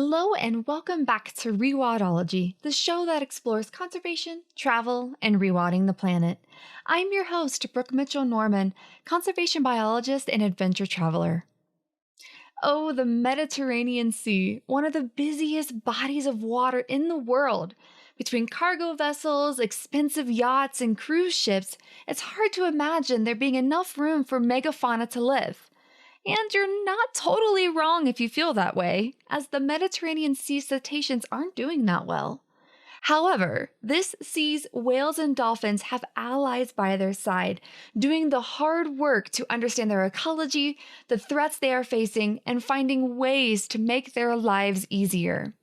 Hello and welcome back to Rewildology, the show that explores conservation, travel, and rewilding the planet. I'm your host, Brooke Mitchell-Norman, conservation biologist and adventure traveler. Oh, the Mediterranean Sea, one of the busiest bodies of water in the world. Between cargo vessels, expensive yachts, and cruise ships, it's hard to imagine there being enough room for megafauna to live. And you're not totally wrong if you feel that way, as the Mediterranean Sea cetaceans aren't doing that well. However, this sea's whales and dolphins have allies by their side, doing the hard work to understand their ecology, the threats they are facing, and finding ways to make their lives easier.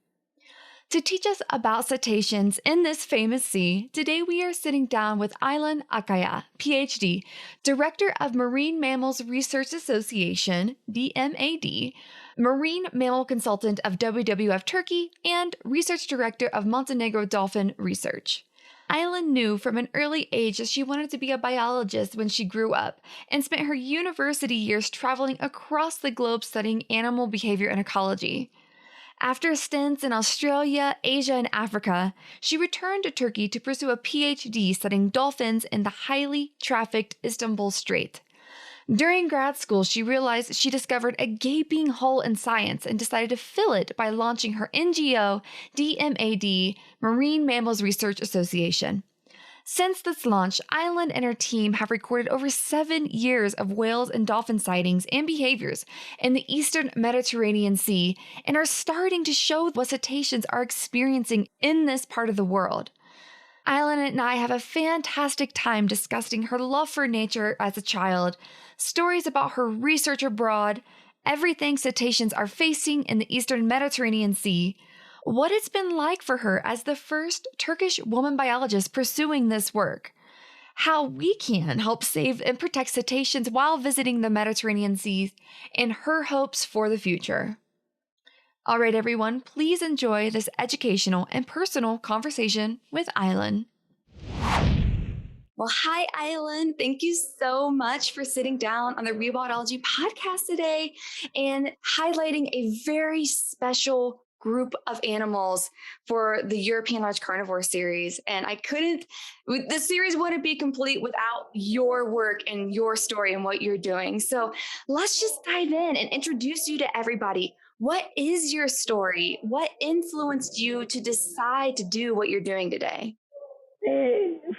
To teach us about cetaceans in this famous sea, today we are sitting down with Aylin Akkaya, PhD, Director of Marine Mammals Research Association, DMAD, Marine Mammal Consultant of WWF-Turkey, and Research Director of Montenegro Dolphin Research. Aylin knew from an early age that she wanted to be a biologist when she grew up and spent her university years traveling across the globe studying animal behavior and ecology. After stints in Australia, Asia, and Africa, she returned to Turkey to pursue a PhD studying dolphins in the highly trafficked Istanbul Strait. During grad school, she realized she discovered a gaping hole in science and decided to fill it by launching her NGO, DMAD, Marine Mammals Research Association. Since this launch, Aylin and her team have recorded over 7 years of whales and dolphin sightings and behaviors in the eastern Mediterranean Sea and are starting to show what cetaceans are experiencing in this part of the world. Aylin and I have a fantastic time discussing her love for nature as a child, stories about her research abroad, everything cetaceans are facing in the eastern Mediterranean Sea, what it's been like for her as the first Turkish woman biologist pursuing this work, how we can help save and protect cetaceans while visiting the Mediterranean Sea, and her hopes for the future. All right, everyone, please enjoy this educational and personal conversation with Aylin. Well, hi, Aylin. Thank you so much for sitting down on the Rewildology podcast today and highlighting a very special group of animals for the European Large Carnivore series. And the series wouldn't be complete without your work and your story and what you're doing. So let's just dive in and introduce you to everybody. What is your story? What influenced you to decide to do what you're doing today?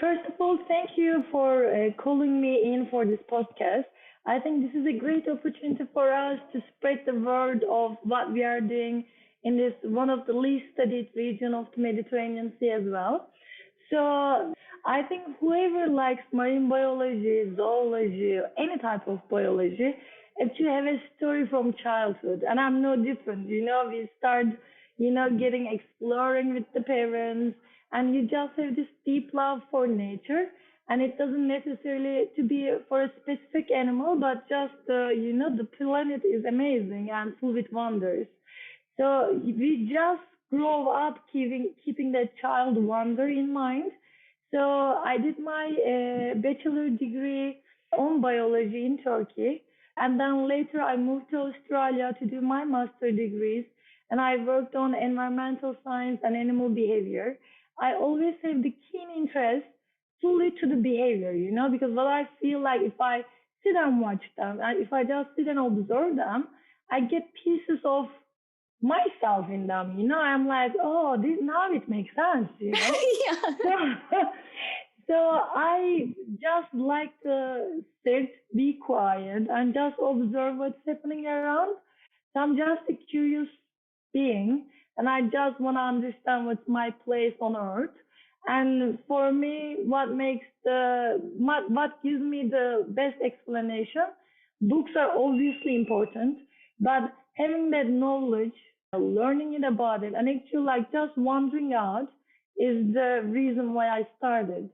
First of all, thank you for calling me in for this podcast. I think this is a great opportunity for us to spread the word of what we are doing in this one of the least studied region of the Mediterranean Sea as well. So I think whoever likes marine biology, zoology, any type of biology, actually have a story from childhood. And I'm no different. We start, getting exploring with the parents, and you just have this deep love for nature. And it doesn't necessarily to be for a specific animal, but just, the planet is amazing and full with wonders. So we just grow up keeping that child wonder in mind. So I did my bachelor degree on biology in Turkey. And then later I moved to Australia to do my master degrees. And I worked on environmental science and animal behavior. I always have the keen interest fully to the behavior, because what I feel like if I sit and watch them, and if I just sit and observe them, I get pieces of myself in them. I'm like, oh, this now it makes sense. Yeah. So I just like to sit, be quiet, and just observe what's happening around. So I'm just a curious being, and I just want to understand what's my place on Earth. And for me, what gives me the best explanation? Books are obviously important, but having that knowledge, learning it about it, and actually like just wandering out is the reason why I started.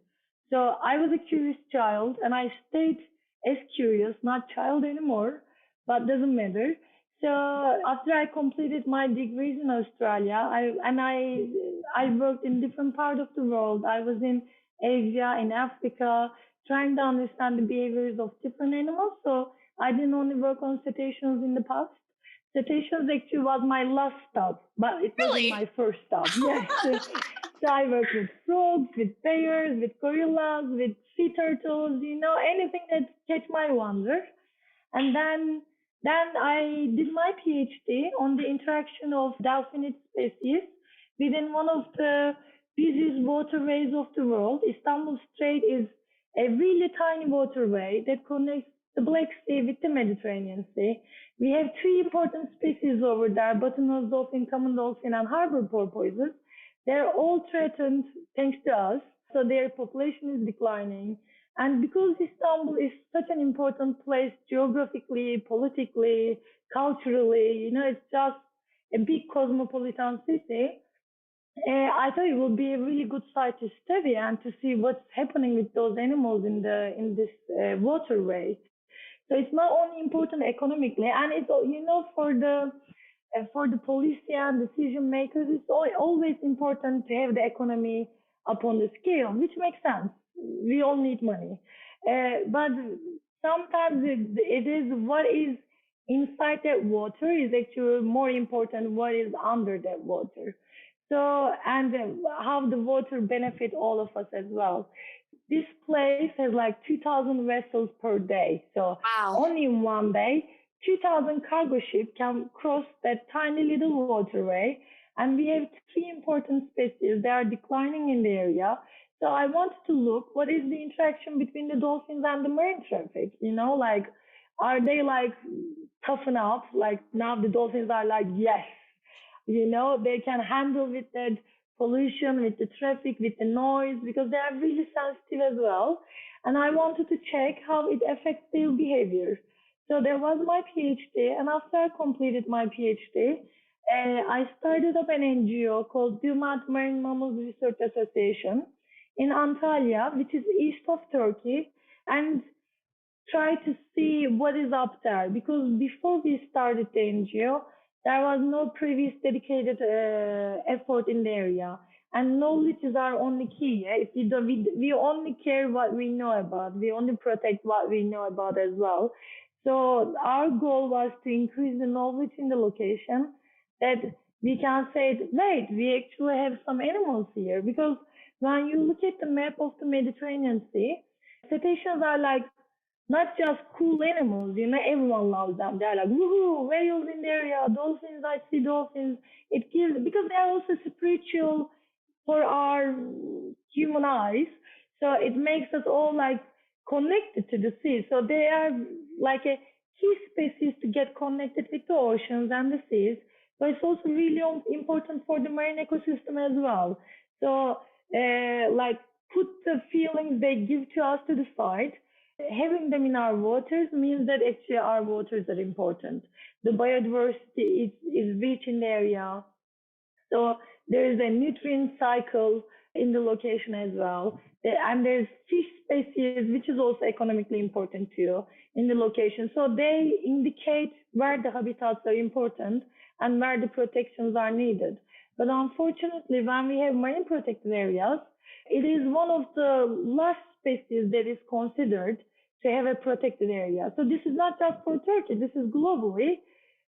So I was a curious child, and I stayed as curious, not child anymore, but doesn't matter. So after I completed my degrees in Australia, I worked in different parts of the world. I was in Asia, in Africa, trying to understand the behaviors of different animals. So I didn't only work on cetaceans in the past. Cetaceans actually was my last stop, but it wasn't Really? my first stop. Yes. So I worked with frogs, with bears, with gorillas, with sea turtles, anything that catch my wonder. And then I did my PhD on the interaction of delphinid species within one of the busiest waterways of the world. Istanbul Strait is a really tiny waterway that connects the Black Sea with the Mediterranean Sea. We have three important species over there: bottlenose dolphin, common dolphin, and harbor porpoises. They're all threatened thanks to us, so their population is declining. And because Istanbul is such an important place geographically, politically, culturally, it's just a big cosmopolitan city. I thought it would be a really good site to study and to see what's happening with those animals in this waterway. So it's not only important economically, and it's for the policy and decision makers, it's always important to have the economy upon the scale, which makes sense. We all need money, but sometimes it is what is inside that water is actually more important what is under that water. So, and how the water benefit all of us as well. This place has like 2,000 vessels per day. So Wow. only in one day, 2,000 cargo ships can cross that tiny little waterway. And we have three important species. They are declining in the area. So I wanted to look what is the interaction between the dolphins and the marine traffic. Like, are they like toughen up? Like now the dolphins are like, yes, they can handle with that pollution, with the traffic, with the noise, because they are really sensitive as well. And I wanted to check how it affects their behavior. So that was my PhD. And after I completed my PhD, I started up an NGO called DMAD, Marine Mammals Research Association in Antalya, which is east of Turkey, and try to see what is up there. Because before we started the NGO, there was no previous dedicated effort in the area. And knowledge is our only key. If we, don't, we only care what we know about. We only protect what we know about as well. So our goal was to increase the knowledge in the location that we can say, wait, we actually have some animals here. Because when you look at the map of the Mediterranean Sea, cetaceans are like not just cool animals, everyone loves them. They're like, woohoo, whales in the area, dolphins, I see dolphins. It gives, because they're also spiritual for our human eyes. So it makes us all like connected to the sea. So they are like a key species to get connected with the oceans and the seas. But it's also really important for the marine ecosystem as well. So like put the feelings they give to us to the side. Having them in our waters means that actually our waters are important. The biodiversity is rich in the area. So there is a nutrient cycle in the location as well. And there's fish species, which is also economically important too, in the location. So they indicate where the habitats are important and where the protections are needed. But unfortunately, when we have marine protected areas, it is one of the last species that is considered to have a protected area. So this is not just for Turkey, this is globally.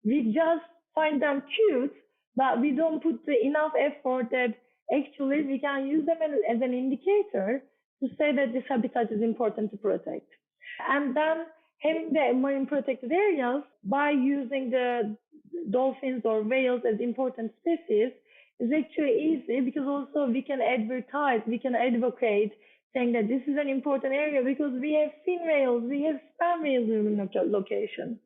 We just find them cute, but we don't put enough effort that actually we can use them as an indicator to say that this habitat is important to protect. And then having the marine protected areas by using the dolphins or whales as important species is actually easy, because also we can advertise, we can advocate saying that this is an important area because we have fin whales, we have sperm whales in the location.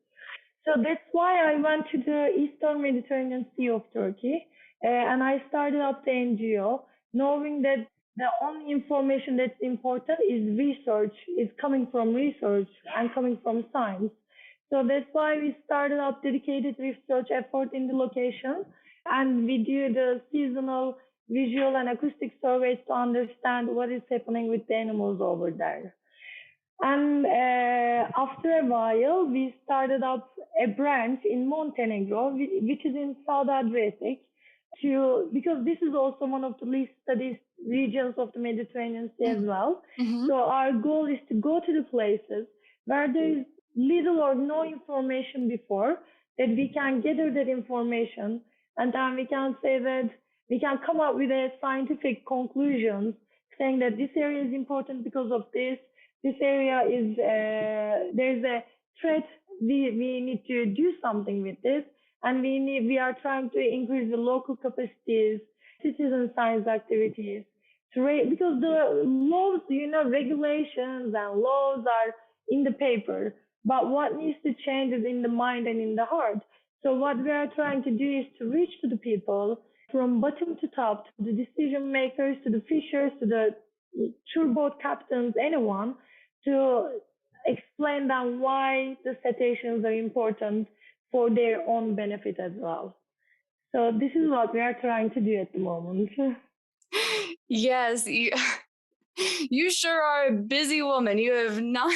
So that's why I went to the Eastern Mediterranean Sea of Turkey, and I started up the NGO, knowing that the only information that's important is research, is coming from research and coming from science. So that's why we started up dedicated research effort in the location, and we do the seasonal visual and acoustic surveys to understand what is happening with the animals over there. And after a while, we started up a branch in Montenegro, which is in South Adriatic, because this is also one of the least studied regions of the Mediterranean Sea as well. Mm-hmm. So our goal is to go to the places where there is little or no information before, that we can gather that information, and then we can say that we can come up with a scientific conclusions saying that this area is important because of this. This area is there's a threat. We need to do something with this, and we are trying to increase the local capacities, citizen science activities, because the laws, regulations and laws are in the paper, but what needs to change is in the mind and in the heart. So what we are trying to do is to reach to the people from bottom to top, to the decision makers, to the fishers, to the tour boat captains, anyone, to explain them why the cetaceans are important for their own benefit as well. So this is what we are trying to do at the moment. Yes, you sure are a busy woman. You have not,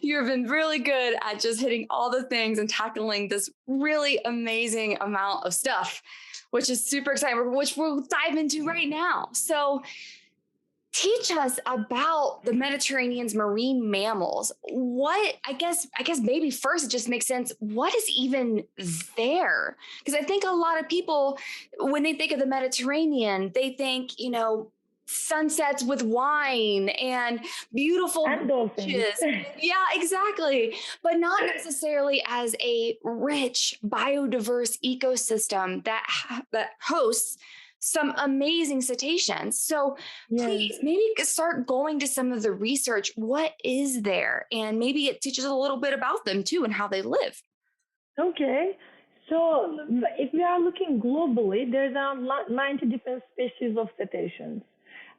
you have been really good at just hitting all the things and tackling this really amazing amount of stuff, which is super exciting, which we'll dive into right now. So teach us about the Mediterranean's marine mammals. What, I guess maybe first it just makes sense. What is even there? Because I think a lot of people, when they think of the Mediterranean, they think, sunsets with wine and beautiful And dolphins. beaches. Yeah, exactly. But not necessarily as a rich, biodiverse ecosystem that hosts some amazing cetaceans. So please, maybe start going to some of the research. What is there? And maybe it teaches a little bit about them too and how they live. Okay. So if we are looking globally, there's around 90 different species of cetaceans.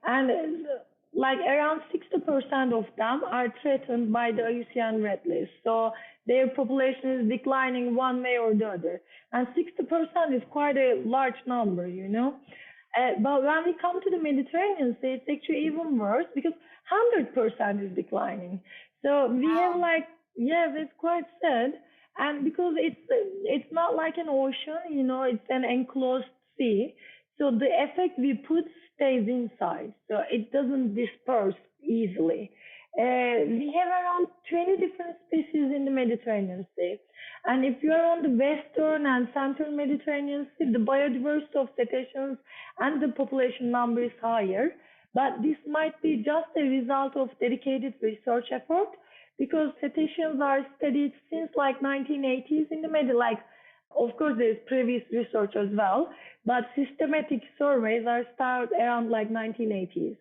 And like around 60% of them are threatened by the IUCN Red List. So their population is declining one way or the other. And 60% is quite a large number, But when we come to the Mediterranean Sea, it's actually even worse because 100% is declining. So we have it's quite sad. And because it's not like an ocean, it's an enclosed sea. So the effect we put stays inside, so it doesn't disperse easily. We have around 20 different species in the Mediterranean Sea. And if you are on the western and central Mediterranean Sea, the biodiversity of cetaceans and the population number is higher. But this might be just a result of dedicated research effort because cetaceans are studied since like 1980s in the of course, there's previous research as well, but systematic surveys are started around like 1980s.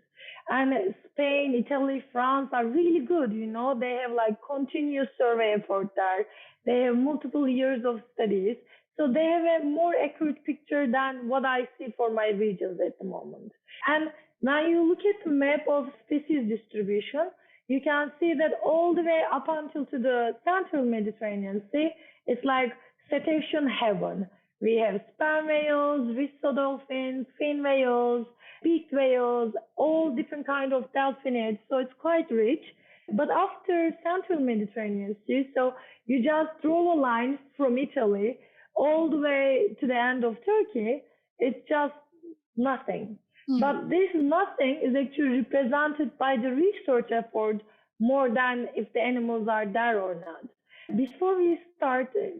And Spain, Italy, France are really good, They have like continuous survey effort there. They have multiple years of studies. So they have a more accurate picture than what I see for my regions at the moment. And now you look at the map of species distribution, you can see that all the way up until to the central Mediterranean Sea, it's like cetacean heaven. We have sperm whales, risso dolphins, fin whales, beaked whales, all different kind of delphinids. So it's quite rich. But after central Mediterranean Sea, so you just draw a line from Italy all the way to the end of Turkey, it's just nothing. But this nothing is actually represented by the research effort more than if the animals are there or not. Before we start our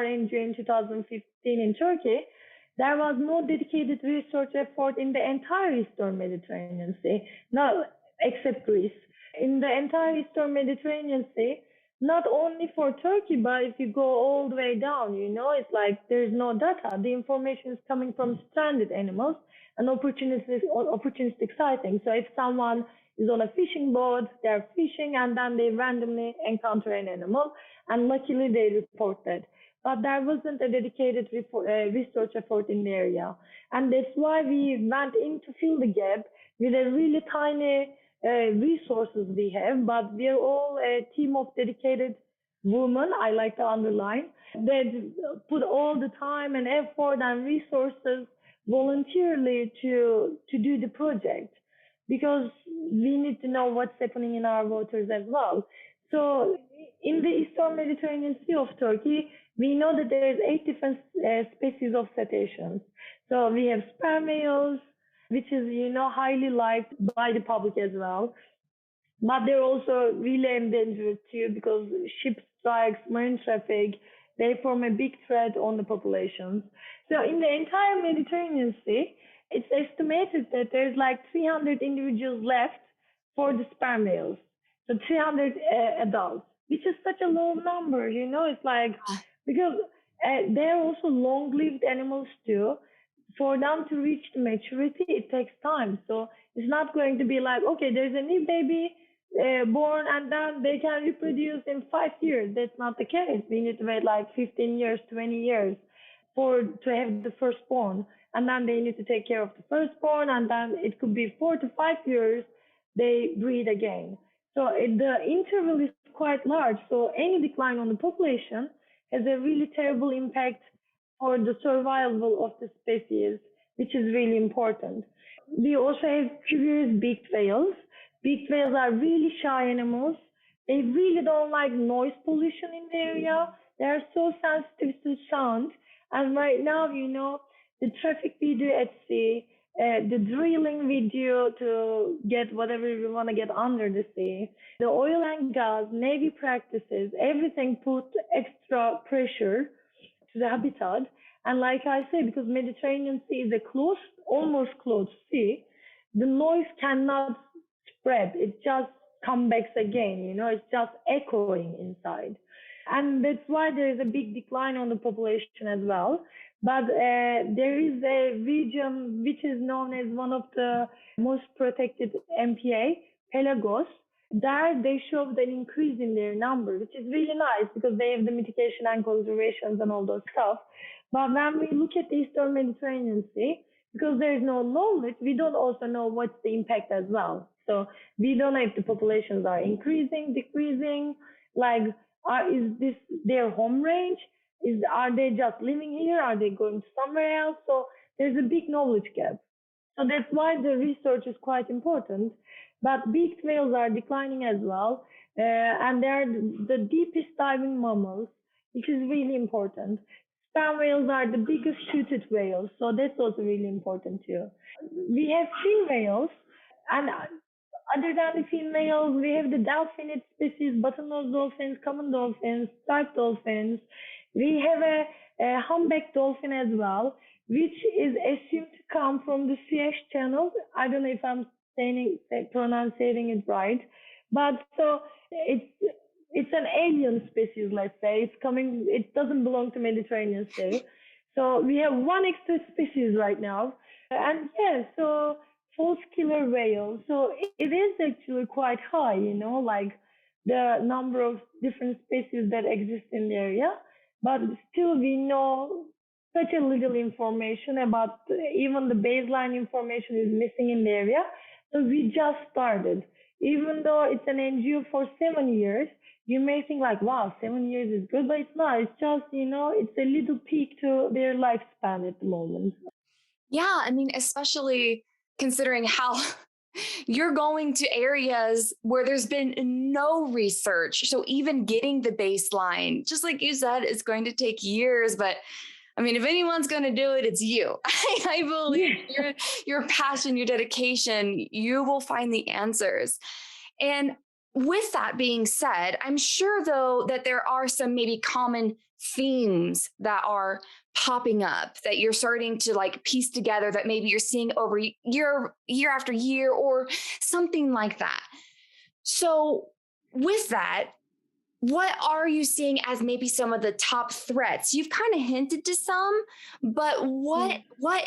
NGO in 2015 in Turkey, there was no dedicated research effort in the entire Eastern Mediterranean Sea, no, except Greece. In the entire Eastern Mediterranean Sea, not only for Turkey, but if you go all the way down, it's like there's no data. The information is coming from stranded animals and opportunistic sightings. So if someone is on a fishing boat, they're fishing, and then they randomly encounter an animal, and luckily they report that. But there wasn't a dedicated research effort in the area. And that's why we went in to fill the gap with a really tiny resources we have, but we're all a team of dedicated women, I like to underline, that put all the time and effort and resources voluntarily to do the project, because we need to know what's happening in our waters as well. So in the Eastern Mediterranean Sea of Turkey, we know that there's 8 different species of cetaceans. So we have sperm whales, which is, highly liked by the public as well. But they're also really endangered too because ships strikes, marine traffic, they form a big threat on the populations. So in the entire Mediterranean Sea, it's estimated that there's like 300 individuals left for the sperm whales. So 300 adults, which is such a low number, it's like, because they're also long-lived animals too. For them to reach the maturity, it takes time. So it's not going to be like, okay, there's a new baby born and then they can reproduce in 5 years. That's not the case. We need to wait like 15 years, 20 years to have the firstborn. And then they need to take care of the firstborn, and then it could be 4 to 5 years they breed again. So the interval is quite large. So any decline on the population has a really terrible impact for the survival of the species, which is really important. We also have curious beaked whales. Beaked whales are really shy animals. They really don't like noise pollution in the area. They are so sensitive to sound. And right now, the traffic video at sea, the drilling video to get whatever we want to get under the sea, the oil and gas, navy practices, everything put extra pressure to the habitat. And like I say, because Mediterranean Sea is a closed, almost closed sea, the noise cannot spread. It just comes back again, it's just echoing inside. And that's why there is a big decline on the population as well. But there is a region which is known as one of the most protected MPA, Pelagos. There they showed an increase in their number, which is really nice because they have the mitigation and conservations and all those stuff. But when we look at the Eastern Mediterranean Sea, because there is no knowledge, we don't also know what's the impact as well. So we don't know if the populations are increasing, decreasing, like is this their home range? Are they just living here? Are they going somewhere else? So there's a big knowledge gap. So that's why the research is quite important. But beaked whales are declining as well, and they're the deepest diving mammals, which is really important. Sperm whales are the biggest toothed whales, so that's also really important too. We have fin whales, and other than the fin whales, we have the delphinid species, bottlenose dolphins, common dolphins, striped dolphins. We have a humpback dolphin as well, which is assumed to come from the Suez Channel. I don't know if I'm pronouncing it right, but so it's an alien species, let's say. It doesn't belong to Mediterranean Sea. So we have one extra species right now. And yeah, so false killer whale. So it is actually quite high, like the number of different species that exist in the area. But still we know such a little information about, even the baseline information is missing in the area. So we just started. Even though it's an NGO for 7 years, you may think like, wow, 7 years is good, but it's not. It's just, it's a little peak to their lifespan at the moment. Yeah, I mean, especially considering how you're going to areas where there's been no research. So even getting the baseline, just like you said, it's going to take years, but I mean, if anyone's going to do it, it's you. I believe your passion, your dedication, you will find the answers. And with that being said, I'm sure, though, that there are some maybe common themes that are popping up that you're starting to like piece together that maybe you're seeing over year after year or something like that. So with that, what are you seeing as maybe some of the top threats? You've kind of hinted to some, but what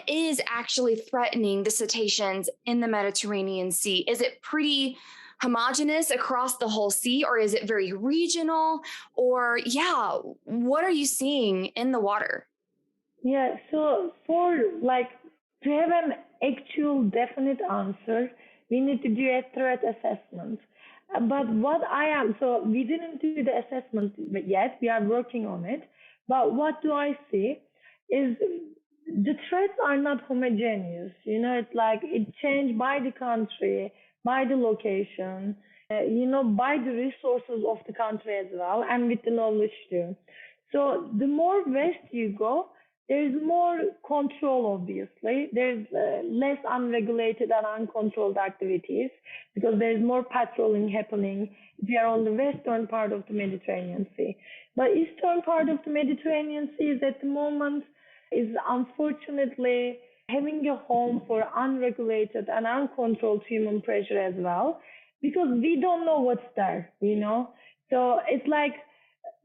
is actually threatening the cetaceans in the Mediterranean Sea? Is it pretty homogeneous across the whole sea, or is it very regional? Or what are you seeing in the water? Yeah, so for like to have an actual definite answer, we need to do a threat assessment. But so we didn't do the assessment yet, we are working on it. But what do I see is the threats are not homogeneous. It's like it changed by the country, by the location, by the resources of the country as well, and with the knowledge too. So the more west you go, There's more control, obviously. There's less unregulated and uncontrolled activities because there's more patrolling happening if you are on the western part of the Mediterranean Sea. But eastern part of the Mediterranean Sea is at the moment is unfortunately having a home for unregulated and uncontrolled human pressure as well because we don't know what's there. So it's like,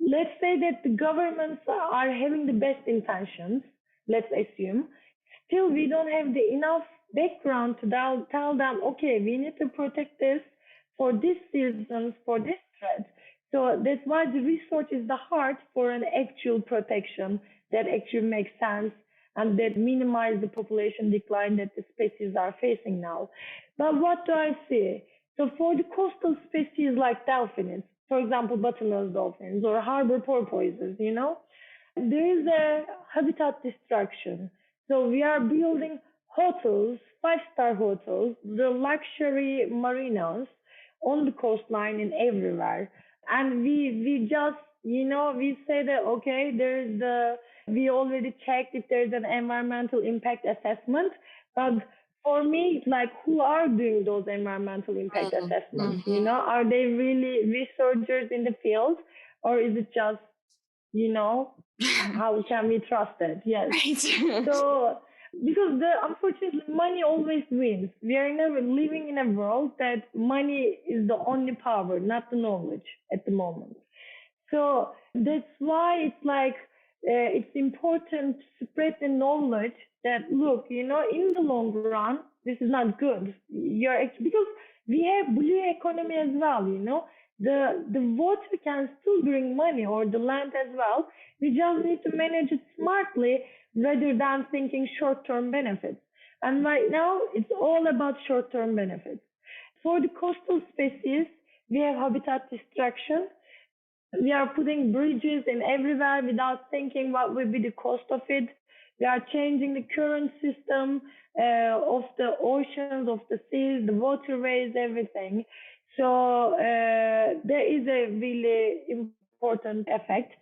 let's say that the governments are having the best intentions, let's assume, still we don't have the enough background to tell them, okay, we need to protect this for this reasons, for this threat. So that's why the research is the heart for an actual protection that actually makes sense and that minimize the population decline that the species are facing now. But what do I see? So for the coastal species like dolphins, for example, bottlenose dolphins or harbor porpoises, there is a habitat destruction. So we are building hotels, five-star hotels, the luxury marinas on the coastline and everywhere. And we just, we say that, okay, we already checked if there's an environmental impact assessment. But for me, it's like, who are doing those environmental impact assessments? Are they really researchers in the field, or is it just, how can we trust it? Yes. Right. So, because unfortunately, money always wins. We are never living in a world that money is the only power, not the knowledge at the moment. So that's why it's like it's important to spread the knowledge that look, in the long run, this is not good. Because we have blue economy as well. The water can still bring money or the land as well. We just need to manage it smartly rather than thinking short-term benefits. And right now, it's all about short-term benefits. For the coastal species, we have habitat destruction. We are putting bridges in everywhere without thinking what will be the cost of it. We are changing the current system of the oceans, of the seas, the waterways, everything. So there is a really important effect.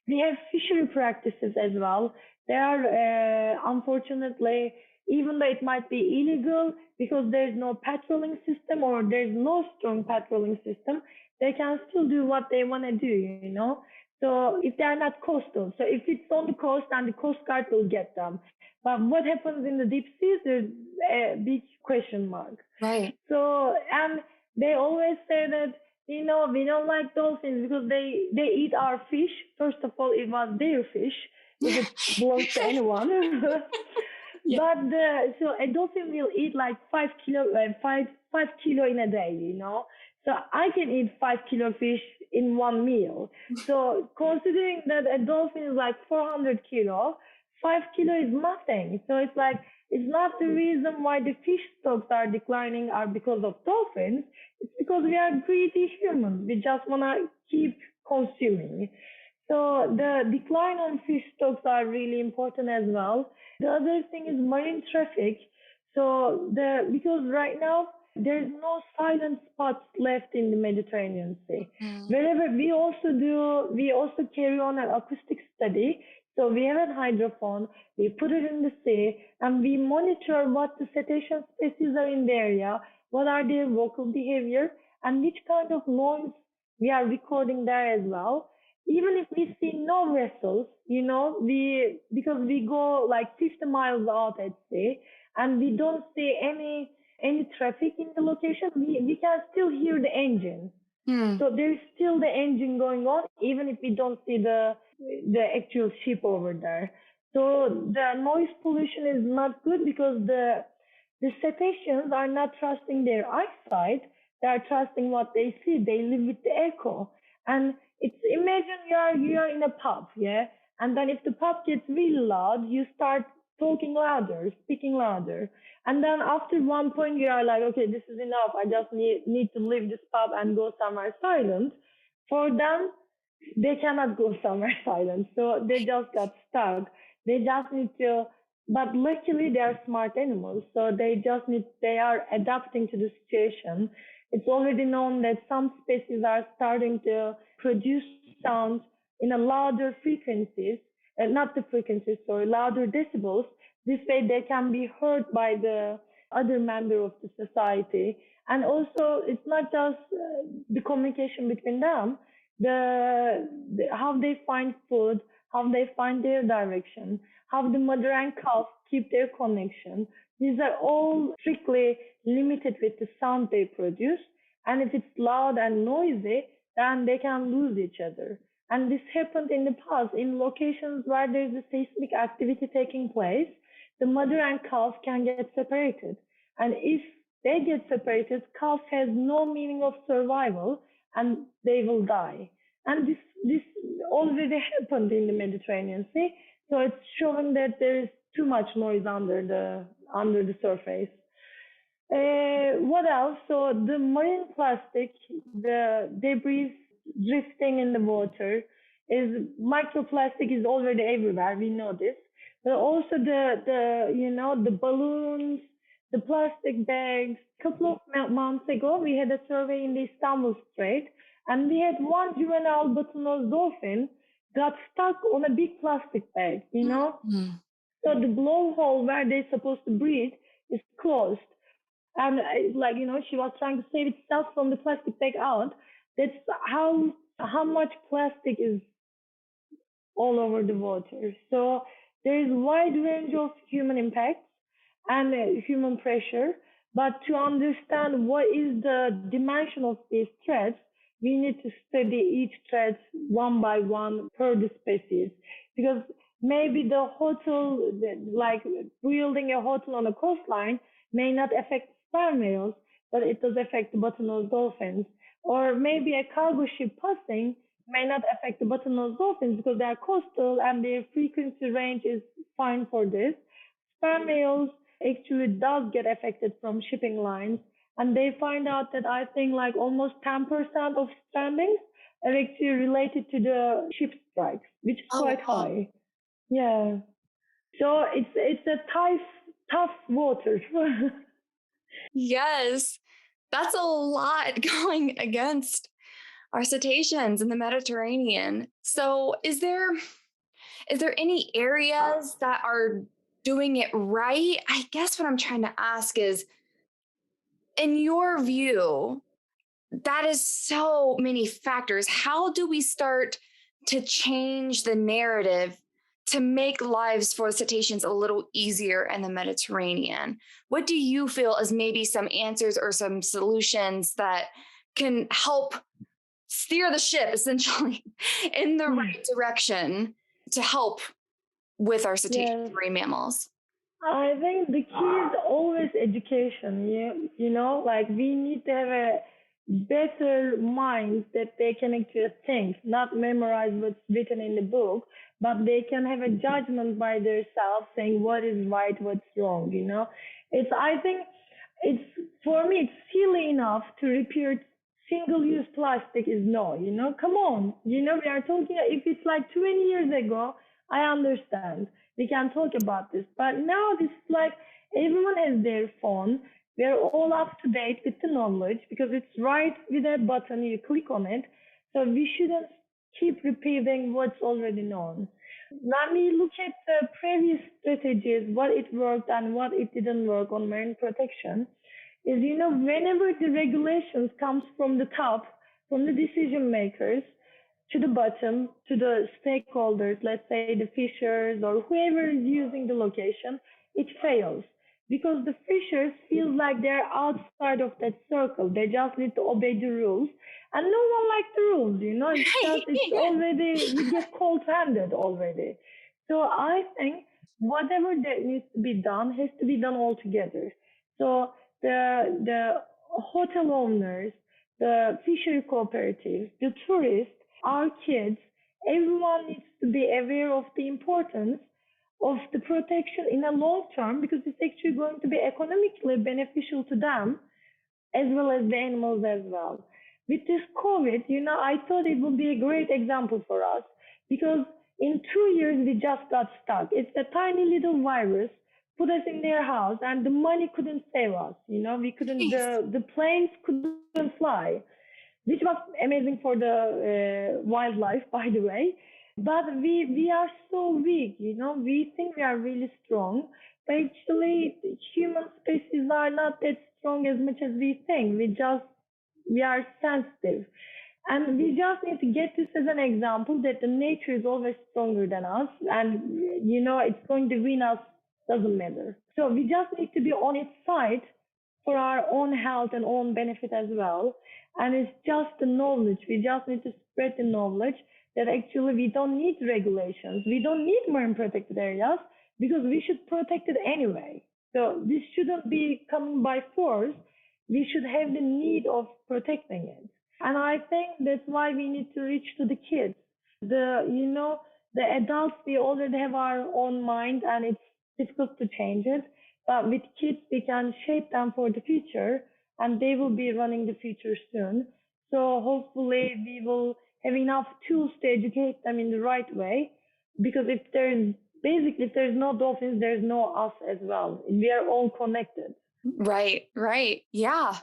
We have fishery practices as well. They are unfortunately, even though it might be illegal because there's no patrolling system or there's no strong patrolling system, they can still do what they want to do. So if they are not coastal, so if it's on the coast, then the Coast Guard will get them. But what happens in the deep seas, there's a big question mark. Right. So, and they always say that, we don't like dolphins because they eat our fish. First of all, it was their fish, if it belongs to anyone. Yeah. But so a dolphin will eat like 5 kilo, 5 kilo in a day, So I can eat 5 kilo fish in one meal. So considering that a dolphin is like 400 kilo, 5 kilo is nothing. So it's like, it's not the reason why the fish stocks are declining are because of dolphins. It's because we are greedy humans. We just want to keep consuming. So the decline on fish stocks are really important as well. The other thing is marine traffic. So because right now there's no silent spots left in the Mediterranean Sea. Wherever we also carry on an acoustic study. So we have a hydrophone, we put it in the sea, and we monitor what the cetacean species are in the area, what are their vocal behavior, and which kind of noise we are recording there as well. Even if we see no vessels, because we go like 50 miles out at sea, and we don't see any traffic in the location, we can still hear the engine. So there's still the engine going on, even if we don't see the actual ship over there. So the noise pollution is not good because the cetaceans are not trusting their eyesight. They are trusting what they see. They live with the echo. And imagine you are in a pub, yeah? And then if the pub gets really loud, you start talking louder, speaking louder. And then after one point, you are like, okay, this is enough. I just need to leave this pub and go somewhere silent. For them, they cannot go somewhere silent. So they just got stuck. They just need to, but luckily they are smart animals. So they are adapting to the situation. It's already known that some species are starting to produce sound in a louder frequencies not the frequencies, sorry, louder decibels. This way they can be heard by the other member of the society. And also, it's not just the communication between them, the how they find food, how they find their direction, how the mother and calf keep their connection. These are all strictly limited with the sound they produce. And if it's loud and noisy, then they can lose each other. And this happened in the past in locations where there's a seismic activity taking place. The mother and calf can get separated. And if they get separated, calf has no meaning of survival and they will die. And this already happened in the Mediterranean Sea. So it's showing that there is too much noise under the surface. What else? So the marine plastic, the debris drifting in the water, is microplastic is already everywhere. We know this, but also the balloons, the plastic bags. A couple of months ago, we had a survey in the Istanbul Strait, and we had one juvenile bottlenose dolphin got stuck on a big plastic bag. Mm. So the blowhole where they're supposed to breathe is closed. And she was trying to save itself from the plastic bag out. That's how much plastic is all over the water. So there is wide range of human impacts and human pressure. But to understand what is the dimension of these threats, we need to study each threat one by one per the species. Because maybe the hotel, like building a hotel on a coastline, may not affect sperm whales, but it does affect the bottlenose dolphins. Or maybe a cargo ship passing may not affect the bottlenose dolphins because they are coastal and their frequency range is fine for this. Sperm whales actually does get affected from shipping lines, and they find out that I think like almost 10% of strandings are actually related to the ship strikes, which is Oh, quite high. Yeah. So it's a tough water. yes. That's a lot going against our cetaceans in the Mediterranean. So, is there any areas that are doing it right? I guess what I'm trying to ask is, in your view, that is so many factors. How do we start to change the narrative to make lives for cetaceans a little easier in the Mediterranean? What do you feel as maybe some answers or some solutions that can help steer the ship essentially in the right direction to help with our cetacean Yes. marine mammals? I think the key is always education. Like we need to have a better mind that they can actually think, not memorize what's written in the book, but they can have a judgment by themselves saying what is right, what's wrong. I think it's, for me, it's silly enough to repeat single-use plastic is no. Come on. We are talking, if it's like 20 years ago, I understand we can talk about this. But now this is like everyone has their phone. We're all up to date with the knowledge because it's right with a button. You click on it. So we shouldn't keep repeating what's already known. When we look at the previous strategies, what it worked and what it didn't work on marine protection, is whenever the regulations comes from the top, from the decision makers, to the bottom, to the stakeholders, let's say the fishers or whoever is using the location, it fails. Because the fishers feel like they're outside of that circle. They just need to obey the rules. And no one likes the rules. It's already, you get cold handed already. So I think whatever that needs to be done has to be done all together. So the hotel owners, the fishery cooperatives, the tourists, our kids, everyone needs to be aware of the importance of the protection in a long term because it's actually going to be economically beneficial to them as well as the animals as well. With this COVID, I thought it would be a great example for us because in 2 years we just got stuck. It's a tiny little virus put us in their house and the money couldn't save us. We couldn't, the planes couldn't fly, which was amazing for the wildlife, by the way. But we are so weak, we think we are really strong, but actually human species are not that strong as much as we think. We are sensitive. And we just need to get this as an example that the nature is always stronger than us, and it's going to win us, doesn't matter. So we just need to be on its side for our own health and own benefit as well. And it's just the knowledge. We just need to spread the knowledge that actually we don't need regulations. We don't need marine protected areas because we should protect it anyway. So this shouldn't be coming by force. We should have the need of protecting it. And I think that's why we need to reach to the kids. The adults, we already have our own mind and it's difficult to change it. But with kids, we can shape them for the future and they will be running the future soon. So hopefully we will have enough tools to educate them in the right way. Because if there's no dolphins, there's no us as well. We are all connected. Right. Yeah.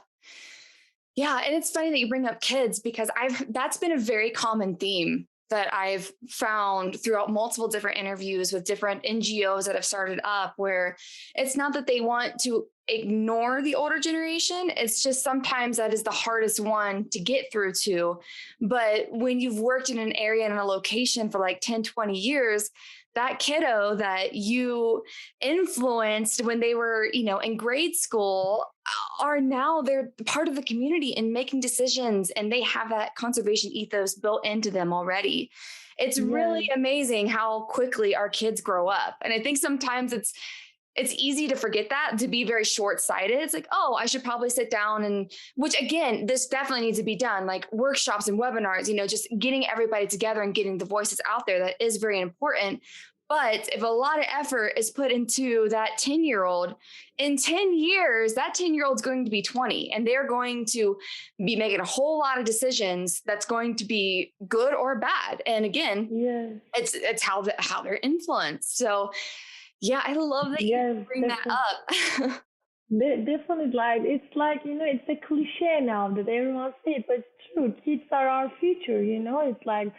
Yeah. And it's funny that you bring up kids because that's been a very common theme that I've found throughout multiple different interviews with different NGOs that have started up, where it's not that they want to ignore the older generation. It's just sometimes that is the hardest one to get through to. But when you've worked in an area and a location for like 10, 20 years, that kiddo that you influenced when they were, in grade school are now they're part of the community and making decisions, and they have that conservation ethos built into them already. It's really amazing how quickly our kids grow up. And I think sometimes it's easy to forget that, to be very short-sighted. It's like, oh, I should probably sit down and, which again, this definitely needs to be done, like workshops and webinars, just getting everybody together and getting the voices out there. That is very important. But if a lot of effort is put into that 10-year-old, in 10 years, that 10-year-old is going to be 20, and they're going to be making a whole lot of decisions that's going to be good or bad. And again, it's how they're influenced. So yeah, I love that you bring that up. Definitely, it's like it's a cliche now that everyone says, but it's true. Kids are our future. It's like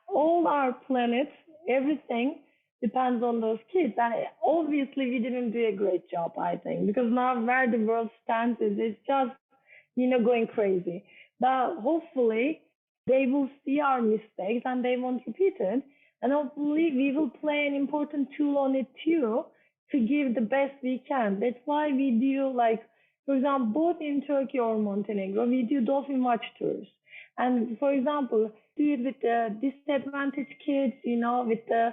all our planets, everything depends on those kids. And obviously, we didn't do a great job, I think, because now where the world stands is it's just going crazy. But hopefully, they will see our mistakes and they won't repeat it. And hopefully, we will play an important tool on it too to give the best we can. That's why we do, like, for example, both in Turkey or Montenegro, we do dolphin watch tours. And for example, do it with the disadvantaged kids, with the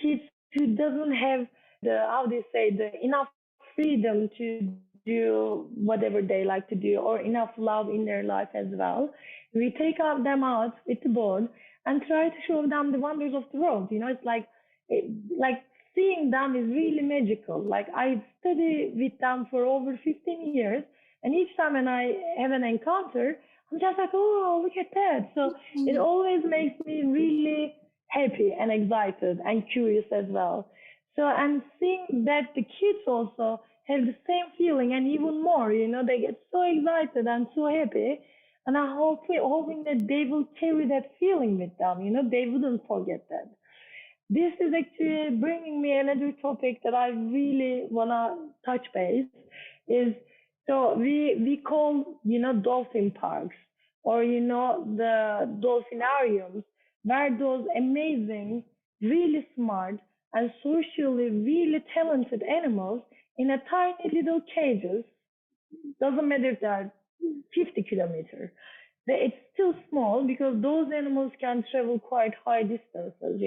kids who doesn't have the enough freedom to do whatever they like to do or enough love in their life as well. We take them out with the board and try to show them the wonders of the world. It's like seeing them is really magical. Like I study with them for over 15 years, and each time when I have an encounter, I'm just like, oh, look at that. So it always makes me really happy and excited and curious as well. So and seeing that the kids also have the same feeling and even more, they get so excited and so happy. And I'm hoping that they will carry that feeling with them, they wouldn't forget that. This is actually bringing me another topic that I really want to touch base is, so we call, dolphin parks or, the dolphinariums, where those amazing, really smart and socially really talented animals in a tiny little cages, doesn't matter if they're 50 kilometers. It's still small because those animals can travel quite high distances,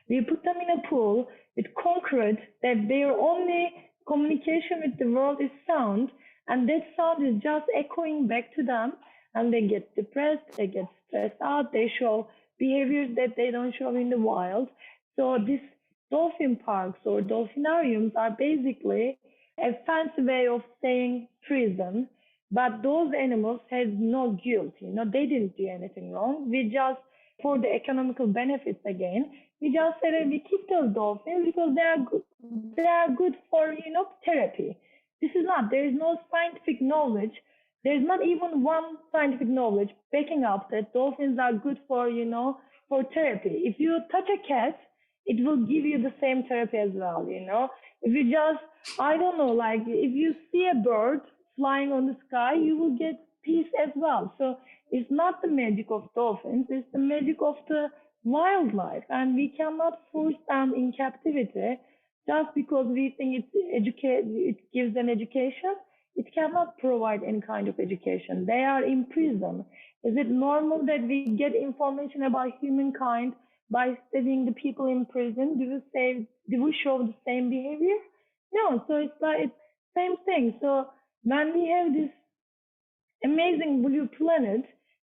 We put them in a pool with concrete that their only communication with the world is sound, and that sound is just echoing back to them, and they get depressed, they get stressed out, they show behaviors that they don't show in the wild. So these dolphin parks or dolphinariums are basically a fancy way of saying prison, but those animals had no guilt. They didn't do anything wrong. We just, for the economical benefits again, we just said that we keep those dolphins because they are good for, therapy. There is no scientific knowledge. There's not even one scientific knowledge backing up that dolphins are good for, for therapy. If you touch a cat, it will give you the same therapy as well, you know. If you just, I don't know, like if you see a bird flying on the sky, you will get peace as well. So it's not the magic of dolphins, it's the magic of the wildlife. And we cannot force them in captivity just because we think it gives an education. It cannot provide any kind of education. They are in prison. Is it normal that we get information about humankind by studying the people in prison? Do we show the same behavior? No. So it's like it's same thing. So when we have this amazing blue planet,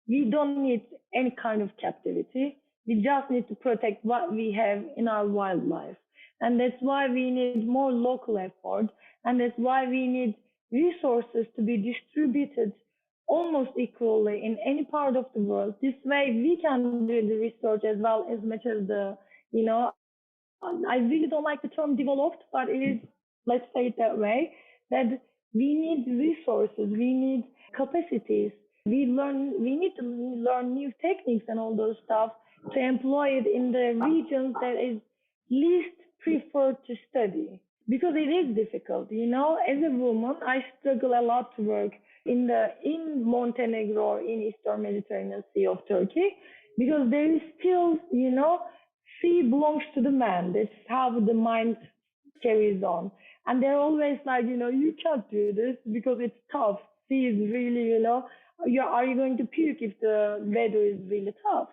we don't need any kind of captivity. We just need to protect what we have in our wildlife. And that's why we need more local effort. And that's why we need resources to be distributed almost equally in any part of the world. This way we can do the research as well as much as you know, I really don't like the term developed, but it is, let's say it that way, that we need resources, we need capacities, we need to learn new techniques and all those stuff to employ it in the regions that is least preferred to study. Because it is difficult, you know. As a woman, I struggle a lot to work in Montenegro or in Eastern Mediterranean Sea of Turkey, because there is still, you know, sea belongs to the man. That's how the mind carries on. And they're always like, you know, you can't do this because it's tough. Sea is really, you know, are you going to puke if the weather is really tough?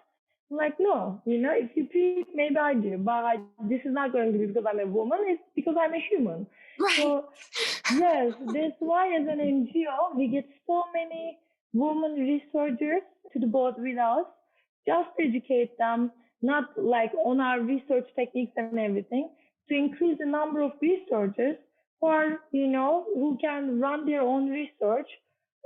I'm like, no, you know, if you puke, maybe I do, but this is not going to be because I'm a woman, it's because I'm a human. Right. So, yes, that's why as an NGO, we get so many women researchers to the board with us, just to educate them, not like on our research techniques and everything, to increase the number of researchers who are, you know, who can run their own research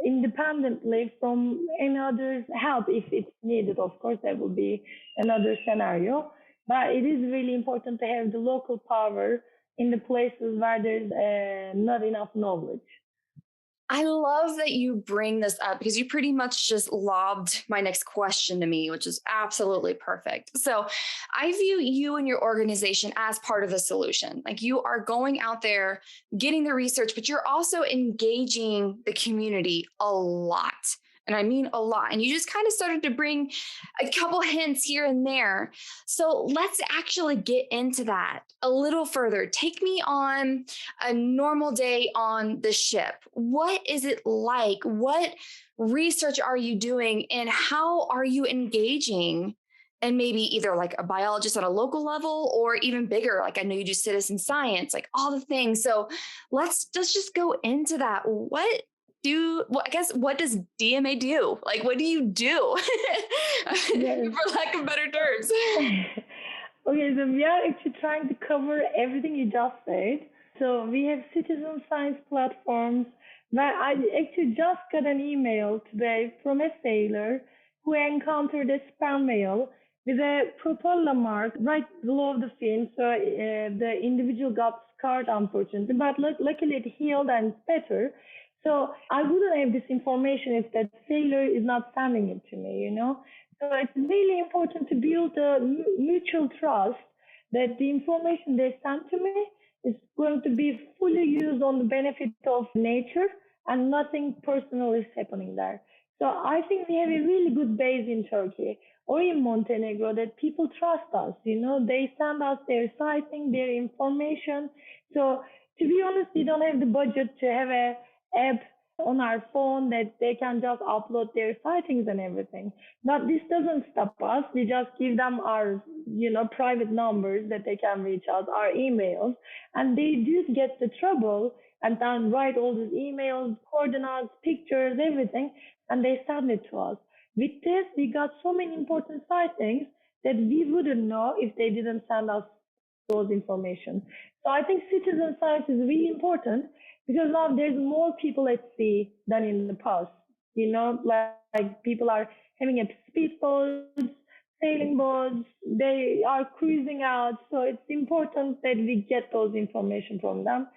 independently from any other help if it's needed. Of course, that will be another scenario. But it is really important to have the local power in the places where there's not enough knowledge. I love that you bring this up because you pretty much just lobbed my next question to me, which is absolutely perfect. So I view you and your organization as part of the solution. Like you are going out there, getting the research, but you're also engaging the community a lot. And I mean a lot. And you just kind of started to bring a couple hints here and there. So let's actually get into that a little further. Take me on a normal day on the ship. What is it like? What research are you doing? And how are you engaging? And maybe either like a biologist on a local level or even bigger. Like I know you do citizen science, like all the things. So let's just go into that. What does DMA do? Like, what do you do? Yes. For lack of better terms. Okay, so we are actually trying to cover everything you just said. So we have citizen science platforms where I actually just got an email today from a sailor who encountered a sperm whale with a propeller mark right below the fin. So the individual got scarred, unfortunately, but luckily it healed and it's better. So I wouldn't have this information if that sailor is not sending it to me, you know. So it's really important to build a mutual trust that the information they send to me is going to be fully used on the benefit of nature and nothing personal is happening there. So I think we have a really good base in Turkey or in Montenegro that people trust us, you know, they send us their sighting, their information. So to be honest, we don't have the budget to have a app on our phone that they can just upload their sightings and everything. But this doesn't stop us. We just give them our, you know, private numbers that they can reach us, our emails, and they do get the trouble and then write all these emails, coordinates, pictures, everything, and they send it to us. With this, we got so many important sightings that we wouldn't know if they didn't send us those information. So I think citizen science is really important because now there's more people at sea than in the past. You know, like people are having a speedboats, sailing boats, they are cruising out. So it's important that we get those information from them.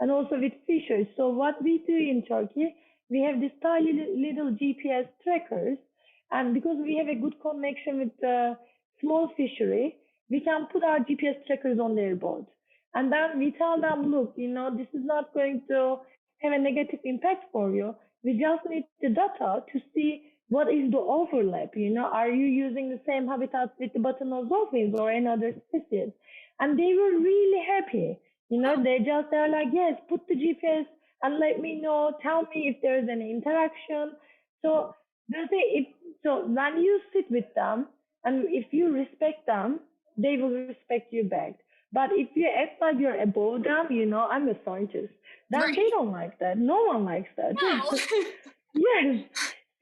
And also with fishers. So what we do in Turkey, we have these tiny little GPS trackers. And because we have a good connection with the small fishery, we can put our GPS trackers on their boat. And then we tell them, look, this is not going to have a negative impact for you. We just need the data to see what is the overlap. Are you using the same habitats with the bottlenose dolphins or any other species? And they were really happy. They're like, yes, put the GPS and let me know, tell me if there's any interaction. So they say so when you sit with them and if you respect them, they will respect you back. But if you act like you're above them, I'm a scientist, then Right. they don't like that. No one likes that. No. Yes.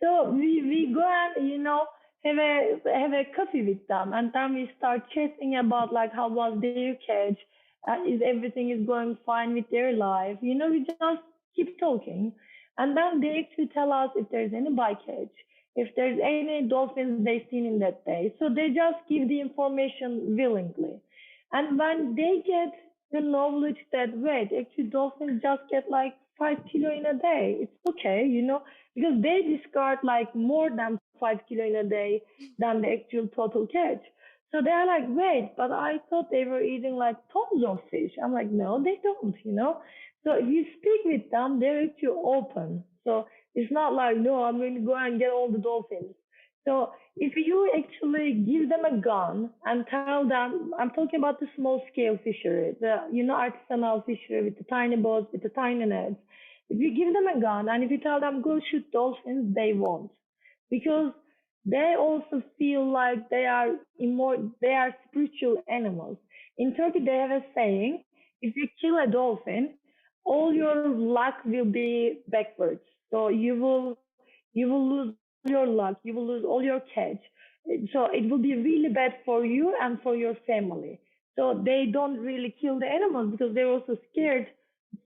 So we go and have a coffee with them, and then we start chatting about like how was their catch, is everything is going fine with their life. We just keep talking, and then they actually tell us if there's any bycatch, if there's any dolphins they've seen in that day. So they just give the information willingly. And when they get the knowledge that, wait, actually dolphins just get like 5 kilo in a day, it's okay, because they discard like more than 5 kilo in a day than the actual total catch. So they're like, wait, but I thought they were eating like tons of fish. I'm like, no, they don't. So if you speak with them, they're actually open. So it's not like, no, I'm going to go and get all the dolphins. So if you actually give them a gun and tell them, I'm talking about the small scale fishery, the artisanal fishery with the tiny boats, with the tiny nets. If you give them a gun and if you tell them go shoot dolphins, they won't, because they also feel like they are spiritual animals. In Turkey, they have a saying: if you kill a dolphin, all your luck will be backwards. So you will lose your luck, you will lose all your catch. So it will be really bad for you and for your family. So they don't really kill the animals because they're also scared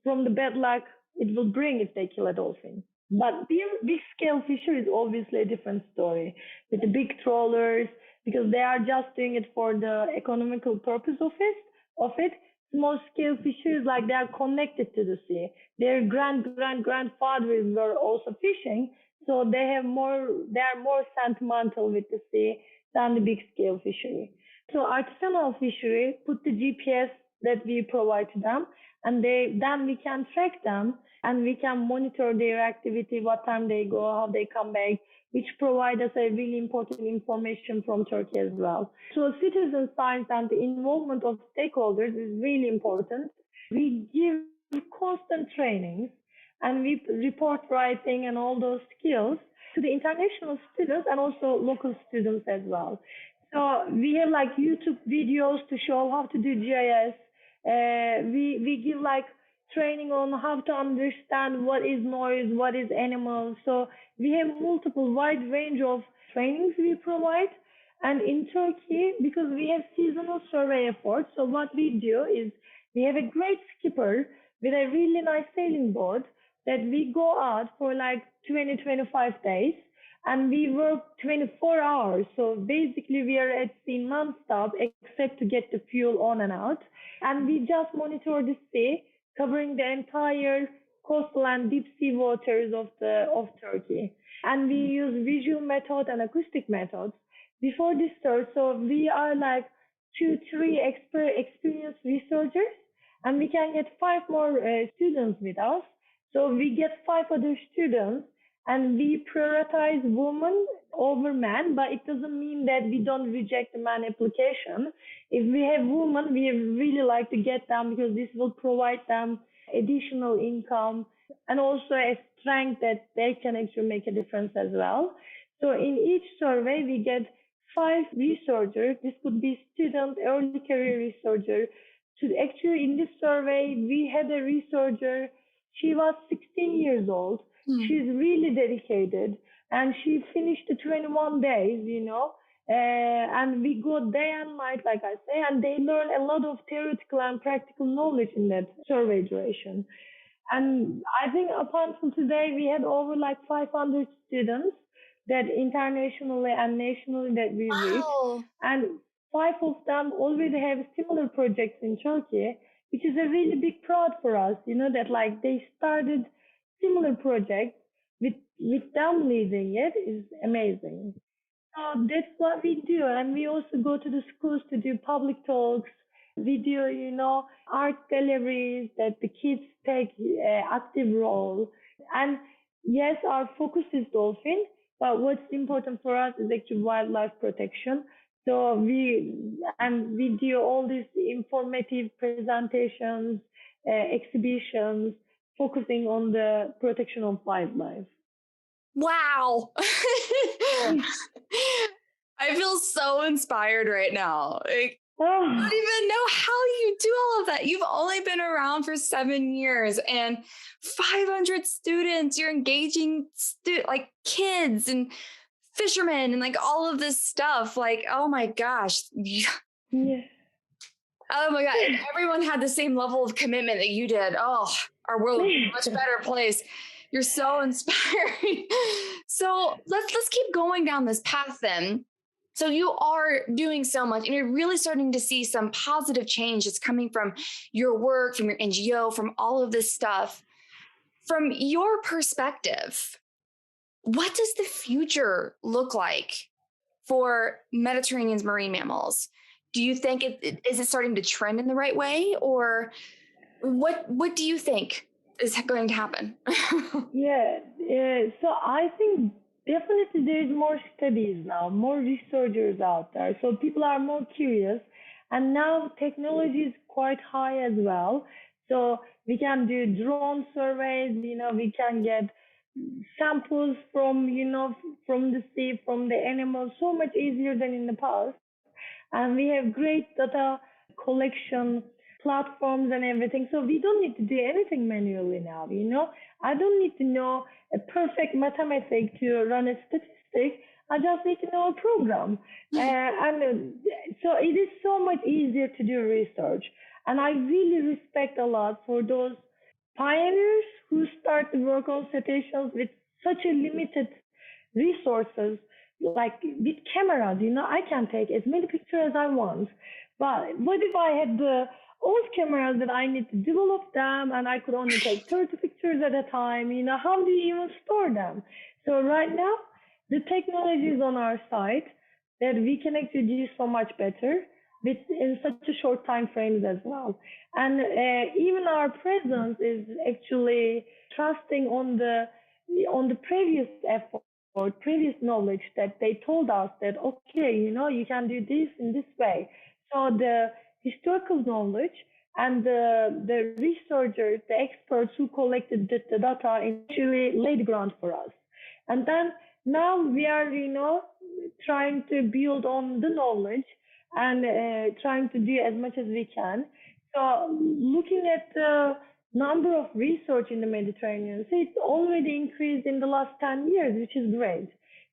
from the bad luck it will bring if they kill a dolphin. But big scale fishery is obviously a different story with the big trawlers, because they are just doing it for the economical purpose of it. Small scale fisheries, like, they are connected to the sea. Their grandfathers were also fishing, so they are more sentimental with the sea than the big scale fishery. So artisanal fishery put the GPS that we provide to them, and then we can track them and we can monitor their activity, what time they go, how they come back, which provide us a really important information from Turkey as well. So citizen science and the involvement of stakeholders is really important. We give constant trainings and we report writing and all those skills to the international students and also local students as well. So we have like YouTube videos to show how to do GIS. We give like training on how to understand what is noise, what is animals. So we have multiple wide range of trainings we provide. And in Turkey, because we have seasonal survey efforts, so what we do is we have a great skipper with a really nice sailing boat that we go out for like 20-25 days and we work 24 hours. So basically we are at sea non-stop except to get the fuel on and out. And we just monitor the sea, covering the entire coastal and deep sea waters of Turkey. And we use visual method and acoustic methods. Before this search, so we are like 2-3 experienced researchers, and we can get 5 more students with us. So we get 5 other students, and we prioritize women over men, but it doesn't mean that we don't reject the man application. If we have women, we really like to get them because this will provide them additional income and also a strength that they can actually make a difference as well. So in each survey, we get 5 researchers. This could be student, early career researcher. So actually, in this survey, we had a researcher. She was 16 years old. She's really dedicated, and she finished the 21 days. And we go day and night, like I say, and they learn a lot of theoretical and practical knowledge in that survey duration. And I think up until today, we had over like 500 students that internationally and nationally that we reach. Wow. And 5 of them already have similar projects in Turkey, which is a really big pride for us, that like they started similar projects with them leading it is amazing. So that's what we do. And we also go to the schools to do public talks. We do, art galleries that the kids take active role. And yes, our focus is dolphin, but what's important for us is actually wildlife protection. So we do all these informative presentations, exhibitions, focusing on the protection of wildlife. Wow. I feel so inspired right now. I don't even know how you do all of that. You've only been around for 7 years and 500 students. You're engaging like kids and fishermen and like all of this stuff. Like, oh my gosh. Yeah. Oh my God. If everyone had the same level of commitment that you did, oh, our world would be a much better place. You're so inspiring. So let's keep going down this path then. So you are doing so much and you're really starting to see some positive change that's coming from your work, from your NGO, from all of this stuff. From your perspective, what does the future look like for Mediterranean's marine mammals? Do you think is it starting to trend in the right way, or what do you think is going to happen? Yeah, so I think definitely there's more studies now, more researchers out there. So people are more curious, and now technology is quite high as well. So we can do drone surveys, we can get samples from, from the sea, from the animals, so much easier than in the past. And we have great data collection platforms and everything. So we don't need to do anything manually now, I don't need to know a perfect mathematics to run a statistic. I just need to know a program. So it is so much easier to do research. And I really respect a lot for those pioneers who start to work on cetaceans with such a limited resources, like with cameras, I can take as many pictures as I want. But what if I had the old cameras that I need to develop them and I could only take 30 pictures at a time? How do you even store them? So right now, the technology is on our side that we can actually do so much better in such a short time frames as well. And even our presence is actually trusting on the previous effort or previous knowledge that they told us that, okay, you can do this in this way. So the historical knowledge and the researchers, the experts who collected the data actually laid the ground for us. And then now we are, trying to build on the knowledge and trying to do as much as we can. So looking at the number of research in the Mediterranean, so it's already increased in the last 10 years, which is great.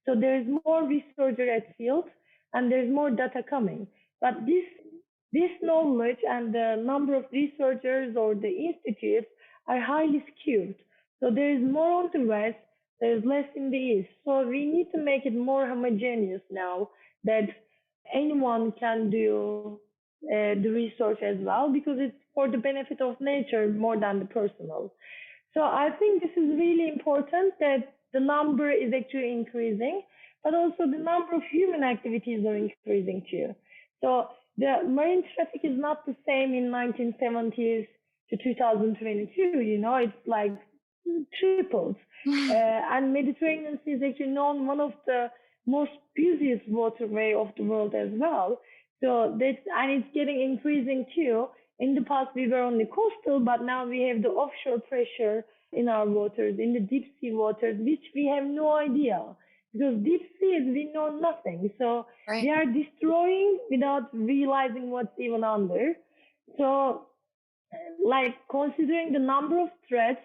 So there's more researchers at field and there's more data coming. But this knowledge and the number of researchers or the institutes are highly skewed. So there is more on the west, there is less in the east. So we need to make it more homogeneous now, that anyone can do the research as well, because it's for the benefit of nature more than the personal. So I think this is really important, that the number is actually increasing, but also the number of human activities are increasing too. So the marine traffic is not the same in 1970s to 2022. It's like tripled. And Mediterranean Sea is actually known one of the most busiest waterway of the world as well. So and it's getting increasing too. In the past, we were on the coastal, but now we have the offshore pressure in our waters, in the deep sea waters, which we have no idea. Because deep seas, we know nothing. So Right. They are destroying without realizing what's even under. So, like, considering the number of threats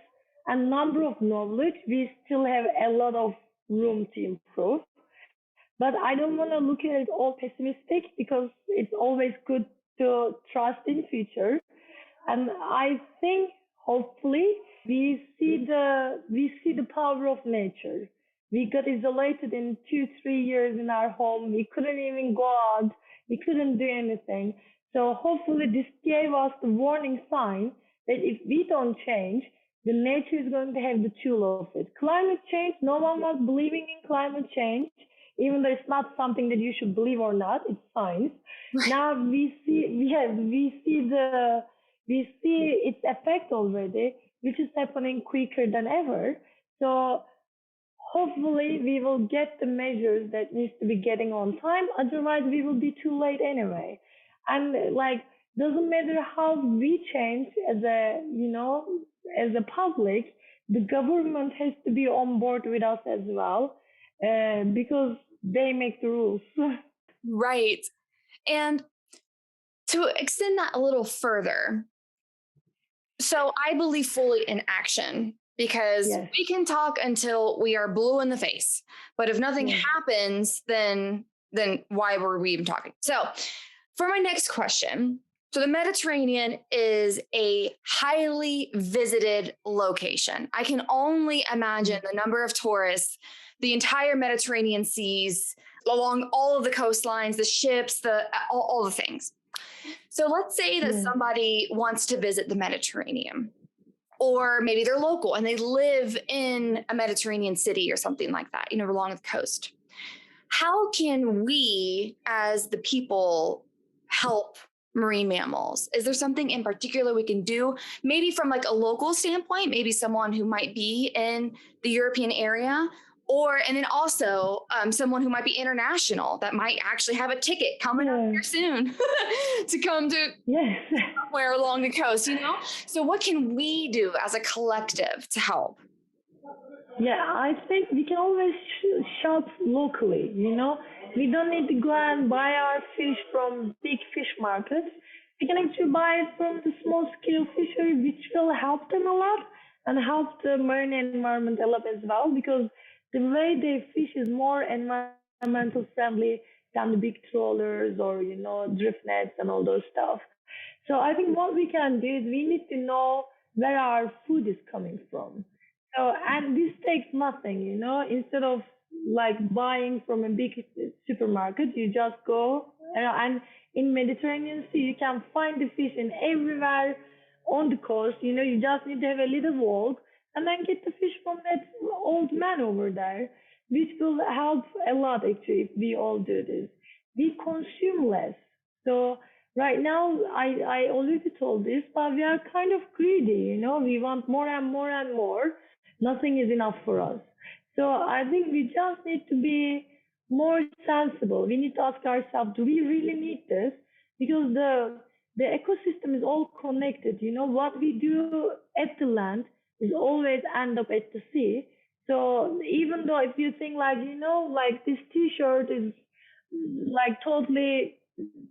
and number of knowledge, we still have a lot of room to improve. But I don't want to look at it all pessimistic, because it's always good to trust in future. And I think hopefully we see the power of nature. We got isolated in 2-3 years in our home. We couldn't even go out. We couldn't do anything. So hopefully this gave us the warning sign that if we don't change, the nature is going to have the tool of it. Climate change, no one was believing in climate change. even though it's not something that you should believe or not, it's science. Now we see its effect already, which is happening quicker than ever. So hopefully we will get the measures that needs to be getting on time. Otherwise, we will be too late anyway. And like, doesn't matter how we change as a, as a public, the government has to be on board with us as well, because they make the rules. Right. And to extend that a little further, so I believe fully in action, because Yes. we can talk until we are blue in the face, but if nothing happens, then why were we even talking? So for my next question, so the Mediterranean is a highly visited location. I can only imagine the number of tourists, the entire Mediterranean seas, along all of the coastlines, the ships, all the things. So let's say that somebody wants to visit the Mediterranean, or maybe they're local and they live in a Mediterranean city or something like that, along the coast. How can we as the people help marine mammals? Is there something in particular we can do? Maybe from like a local standpoint, maybe someone who might be in the European area, and then also someone who might be international that might actually have a ticket coming up here soon to come to somewhere along the coast, So what can we do as a collective to help? Yeah, I think we can always shop locally, We don't need to go and buy our fish from big fish markets. We can actually buy it from the small scale fishery, which will help them a lot and help the marine environment a lot as well, because the way they fish is more environmental friendly than the big trawlers or, drift nets and all those stuff. So I think what we can do is we need to know where our food is coming from. So, and this takes nothing, instead of like buying from a big supermarket, you just go, and in Mediterranean Sea, you can find the fish in everywhere on the coast, you just need to have a little walk and then get the fish from that old man over there, which will help a lot actually if we all do this. We consume less. So right now, I already told this, but we are kind of greedy, we want more and more and more. Nothing is enough for us. So I think we just need to be more sensible. We need to ask ourselves, do we really need this? Because the ecosystem is all connected. What we do at the land is always end up at the sea. So even though if you think like, like this t-shirt is like totally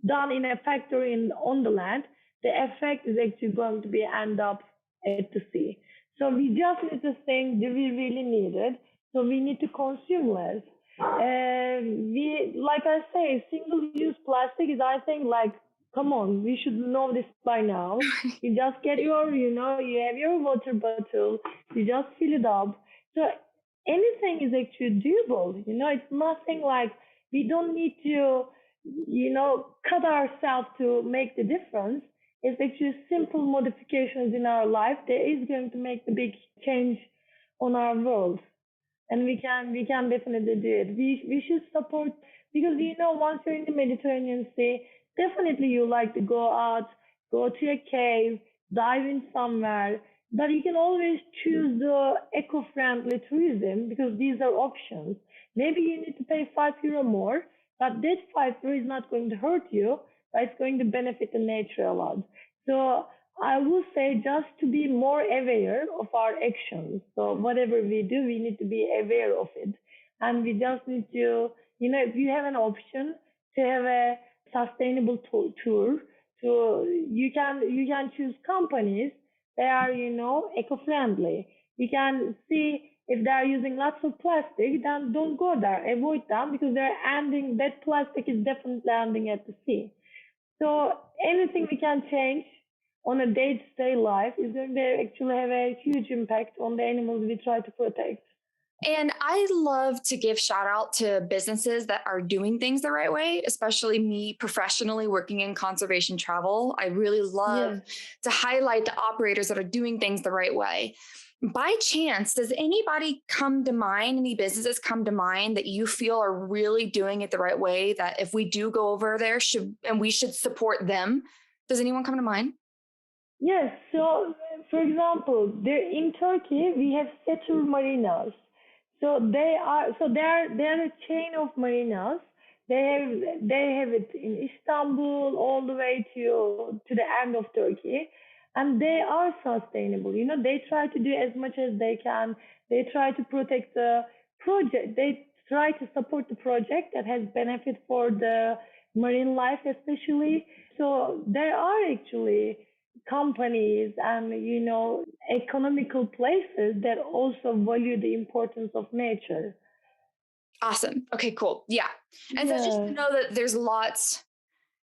done in a factory on the land, the effect is actually going to be end up at the sea. So we just need to think, do we really need it? So we need to consume less. Like I say, single-use plastic is, I think, like, come on, we should know this by now. You just get your, you have your water bottle, you just fill it up. So anything is actually doable. It's nothing like we don't need to, cut ourselves to make the difference. It's actually simple modifications in our life that is going to make the big change on our world. And we can definitely do it. We should support, because once you're in the Mediterranean Sea, definitely you like to go out, go to a cave, dive in somewhere. But you can always choose the eco-friendly tourism, because these are options. Maybe you need to pay €5 more, but that €5 is not going to hurt you, but it's going to benefit the nature a lot. So I would say just to be more aware of our actions. So whatever we do, we need to be aware of it. And we just need to, if you have an option to have a sustainable tour, so you can choose companies that are, eco-friendly. You can see if they're using lots of plastic, then don't go there. Avoid them, because that plastic is definitely ending at the sea. So anything we can change on a day-to-day life is going to actually have a huge impact on the animals we try to protect. And I love to give shout out to businesses that are doing things the right way, especially me professionally working in conservation travel. I really love to highlight the operators that are doing things the right way. By chance, does anybody come to mind, any businesses come to mind that you feel are really doing it the right way? That if we do go over there, we should support them? Does anyone come to mind? Yes, so for example, there in Turkey we have Setur marinas. So they are a chain of marinas. They have it in Istanbul all the way to the end of Turkey, and they are sustainable. They try to do as much as they can. They try to protect the project. They try to support the project that has benefit for the marine life, especially. So there are actually companies and economical places that also value the importance of nature. Awesome. Okay, cool. Yeah. And so just to Yeah. know that there's lots.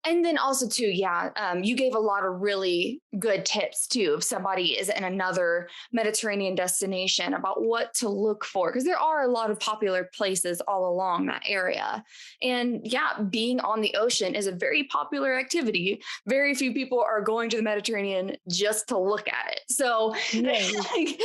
And then also too, yeah, you gave a lot of really good tips too. If somebody is in another Mediterranean destination about what to look for, because there are a lot of popular places all along that area. And yeah, being on the ocean is a very popular activity. Very few people are going to the Mediterranean just to look at it. So, Yes. like,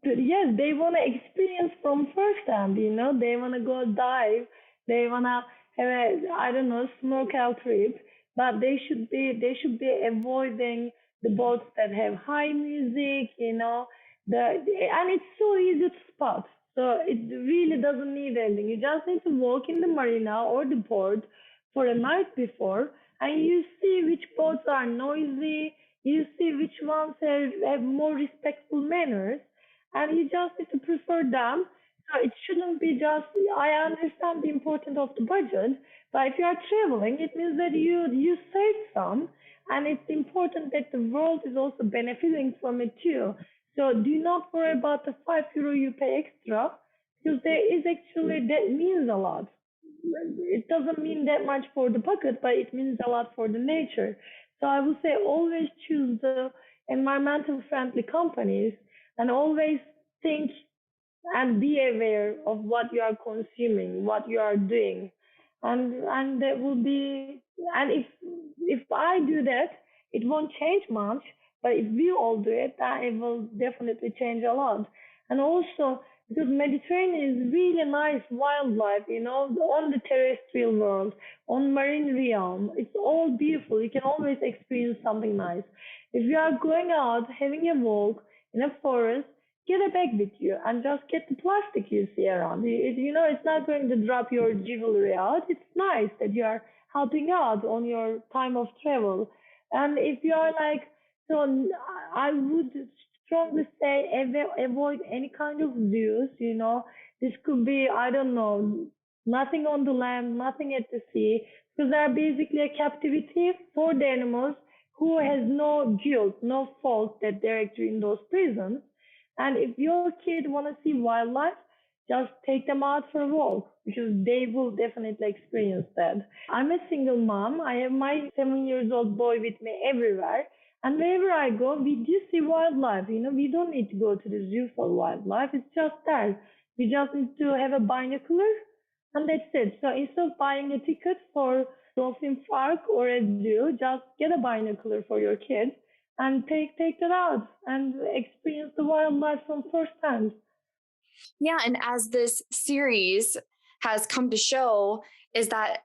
Yes, they want to experience from first hand. They want to go dive. They want to have a, I don't know, snorkel trip. But they should be avoiding the boats that have high music. And it's so easy to spot. So it really doesn't need anything. You just need to walk in the marina or the port for a night before, and you see which boats are noisy. You see which ones have more respectful manners, and you just need to prefer them. So it shouldn't be just. I understand the importance of the budget, but if you are traveling, it means that you save some, and it's important that the world is also benefiting from it too. So do not worry about the €5 you pay extra, because there is actually that means a lot. It doesn't mean that much for the pocket, but it means a lot for the nature. So I would say always choose the environmental friendly companies, and always think and be aware of what you are consuming, what you are doing, and that will be. And if I do that, it won't change much. But if we all do it, then it will definitely change a lot. And also because Mediterranean is really nice wildlife, on the terrestrial world, on marine realm, it's all beautiful. You can always experience something nice. If you are going out having a walk in a forest, get a bag with you and just get the plastic you see around. It's not going to drop your jewelry out. It's nice that you are helping out on your time of travel. And if you are like, so I would strongly say avoid any kind of zoos. This could be, I don't know, nothing on the land, nothing at the sea, because they are basically a captivity for the animals who has no guilt, no fault that they're actually in those prisons. And if your kid want to see wildlife, just take them out for a walk because they will definitely experience that. I'm a single mom. I have my 7 years old boy with me everywhere. And wherever I go, we do see wildlife. We don't need to go to the zoo for wildlife. It's just there. We just need to have a binocular, and that's it. So instead of buying a ticket for Dolphin Park or a zoo, just get a binocular for your kids and take that out and experience the wildlife from first hand. yeah. And as this series has come to show, is that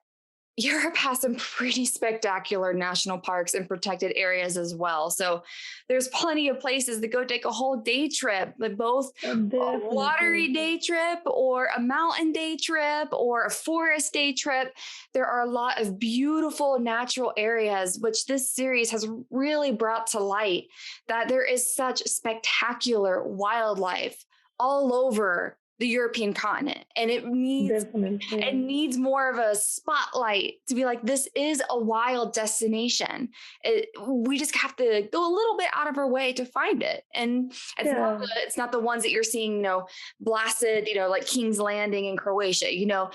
Europe has some pretty spectacular national parks and protected areas as well. So there's plenty of places to go take a whole day trip, like both a Definitely. watery day trip or a mountain day trip or a forest day trip. There are a lot of beautiful natural areas, which this series has really brought to light that there is such spectacular wildlife all over the European continent. And it Definitely. needs more of a spotlight to be like, this is a wild destination. We just have to go a little bit out of our way to find it. And Yeah. it's not the ones that you're seeing, blasted, like King's Landing in Croatia.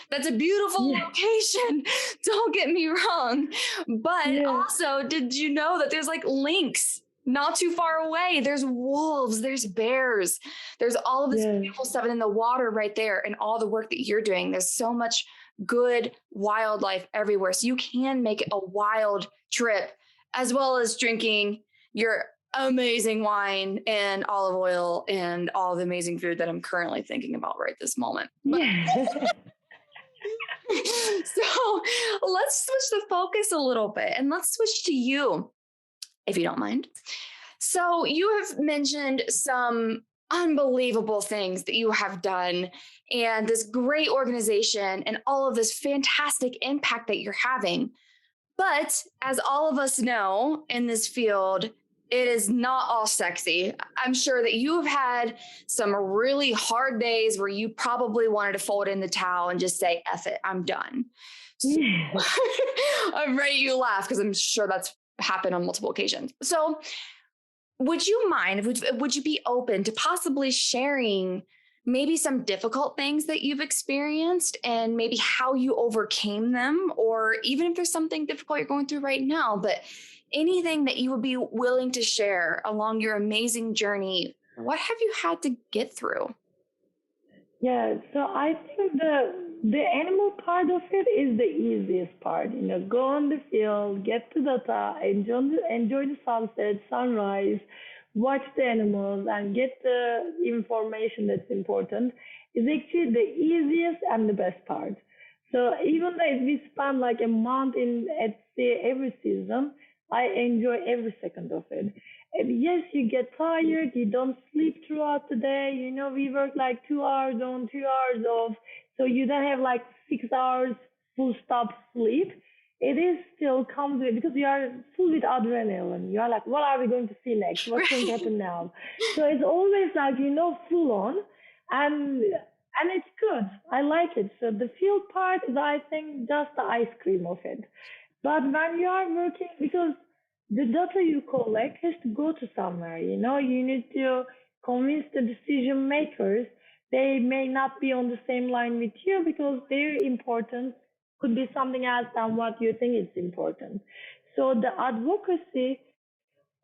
That's a beautiful Yeah. location. Don't get me wrong. But Yeah. also, did you know that there's like lynx not too far away? There's wolves, there's bears, there's all of this Yes. beautiful stuff in the water right there, and all the work that you're doing. There's so much good wildlife everywhere. So you can make it a wild trip as well as drinking your amazing wine and olive oil and all the amazing food that I'm currently thinking about right this moment. Yeah. So let's switch the focus a little bit and let's switch to you, if you don't mind. So you have mentioned some unbelievable things that you have done and this great organization and all of this fantastic impact that you're having. But as all of us know in this field, it is not all sexy. I'm sure that you have had some really hard days where you probably wanted to fold in the towel and just say, F it, I'm done. So, I'm ready you laugh because I'm sure that's happened on multiple occasions. So would you mind, would you be open to possibly sharing maybe some difficult things that you've experienced and maybe how you overcame them, or even if there's something difficult you're going through right now, but anything that you would be willing to share along your amazing journey? What have you had to get through? Yeah, so I think the animal part of it is the easiest part. Go on the field, get the data, enjoy the sunset, sunrise, watch the animals, and get the information that's important. Is actually the easiest and the best part. So even though we spend like a month in at sea every season, I enjoy every second of it. And yes, you get tired, you don't sleep throughout the day. We work like 2 hours on, 2 hours off. So you don't have like 6 hours full stop sleep. It is still comes with, because you are full with adrenaline. You are like, what are we going to see next? What's going to happen now? So it's always like, full on. And it's good. I like it. So the field part is, I think, just the ice cream of it. But when you are working, because the data you collect has to go to somewhere, you need to convince the decision makers. They may not be on the same line with you because their importance could be something else than what you think is important. So the advocacy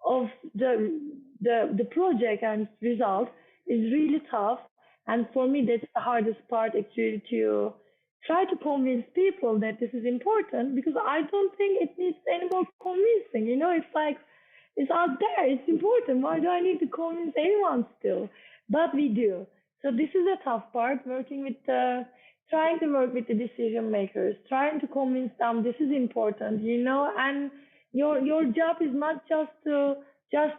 of the project and result is really tough. And for me, that's the hardest part actually, to try to convince people that this is important, because I don't think it needs any more convincing. It's like, it's out there, it's important. Why do I need to convince anyone still? But we do. So this is a tough part, trying to work with the decision makers, trying to convince them this is important, and your job is not just to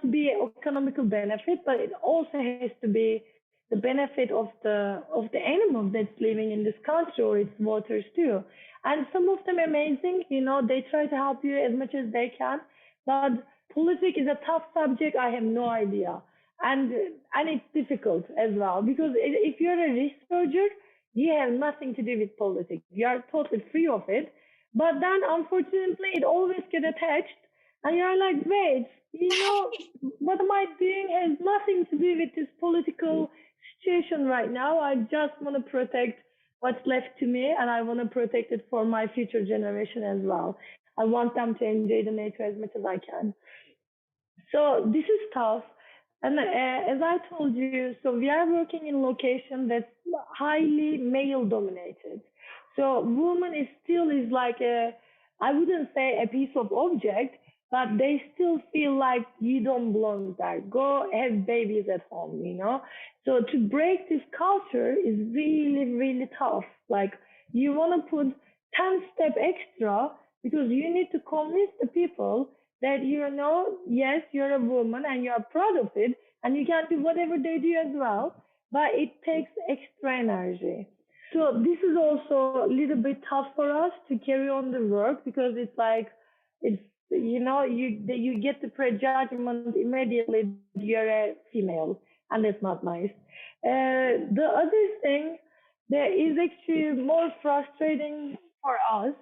be economical benefit, but it also has to be the benefit of the animals that's living in this country or its waters too. And some of them amazing, they try to help you as much as they can. But politics is a tough subject. I have no idea, and it's difficult as well, because if you're a researcher, you have nothing to do with politics. You are totally free of it. But then, unfortunately, it always gets attached, and you're like, wait, what am I doing has nothing to do with this political situation right now. I just want to protect what's left to me, and I want to protect it for my future generation as well. I want them to enjoy the nature as much as I can. So this is tough. And as I told you, so we are working in location that's highly male dominated. So woman is still is like I wouldn't say a piece of object, but they still feel like you don't belong there. Go have babies at home. So to break this culture is really, really tough. Like, you want to put 10 step extra, because you need to convince the people that, yes, you're a woman and you're proud of it, and you can do whatever they do as well, but it takes extra energy. So this is also a little bit tough for us to carry on the work, because it's like, you get the prejudgment immediately that you're a female, and that's not nice. The other thing that is actually more frustrating for us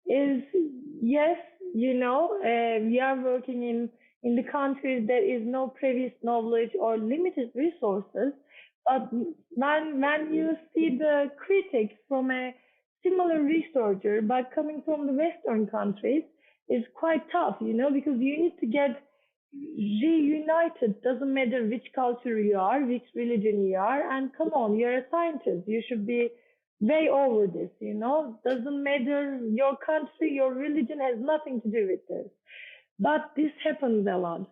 is, yes, we are working in the countries there is no previous knowledge or limited resources. But when you see the critics from a similar researcher but coming from the Western countries, it's quite tough, because you need to get reunited. Doesn't matter which culture you are, which religion you are, and come on, you're a scientist. You should be way over this, Doesn't matter your country, your religion has nothing to do with this. But this happens a lot.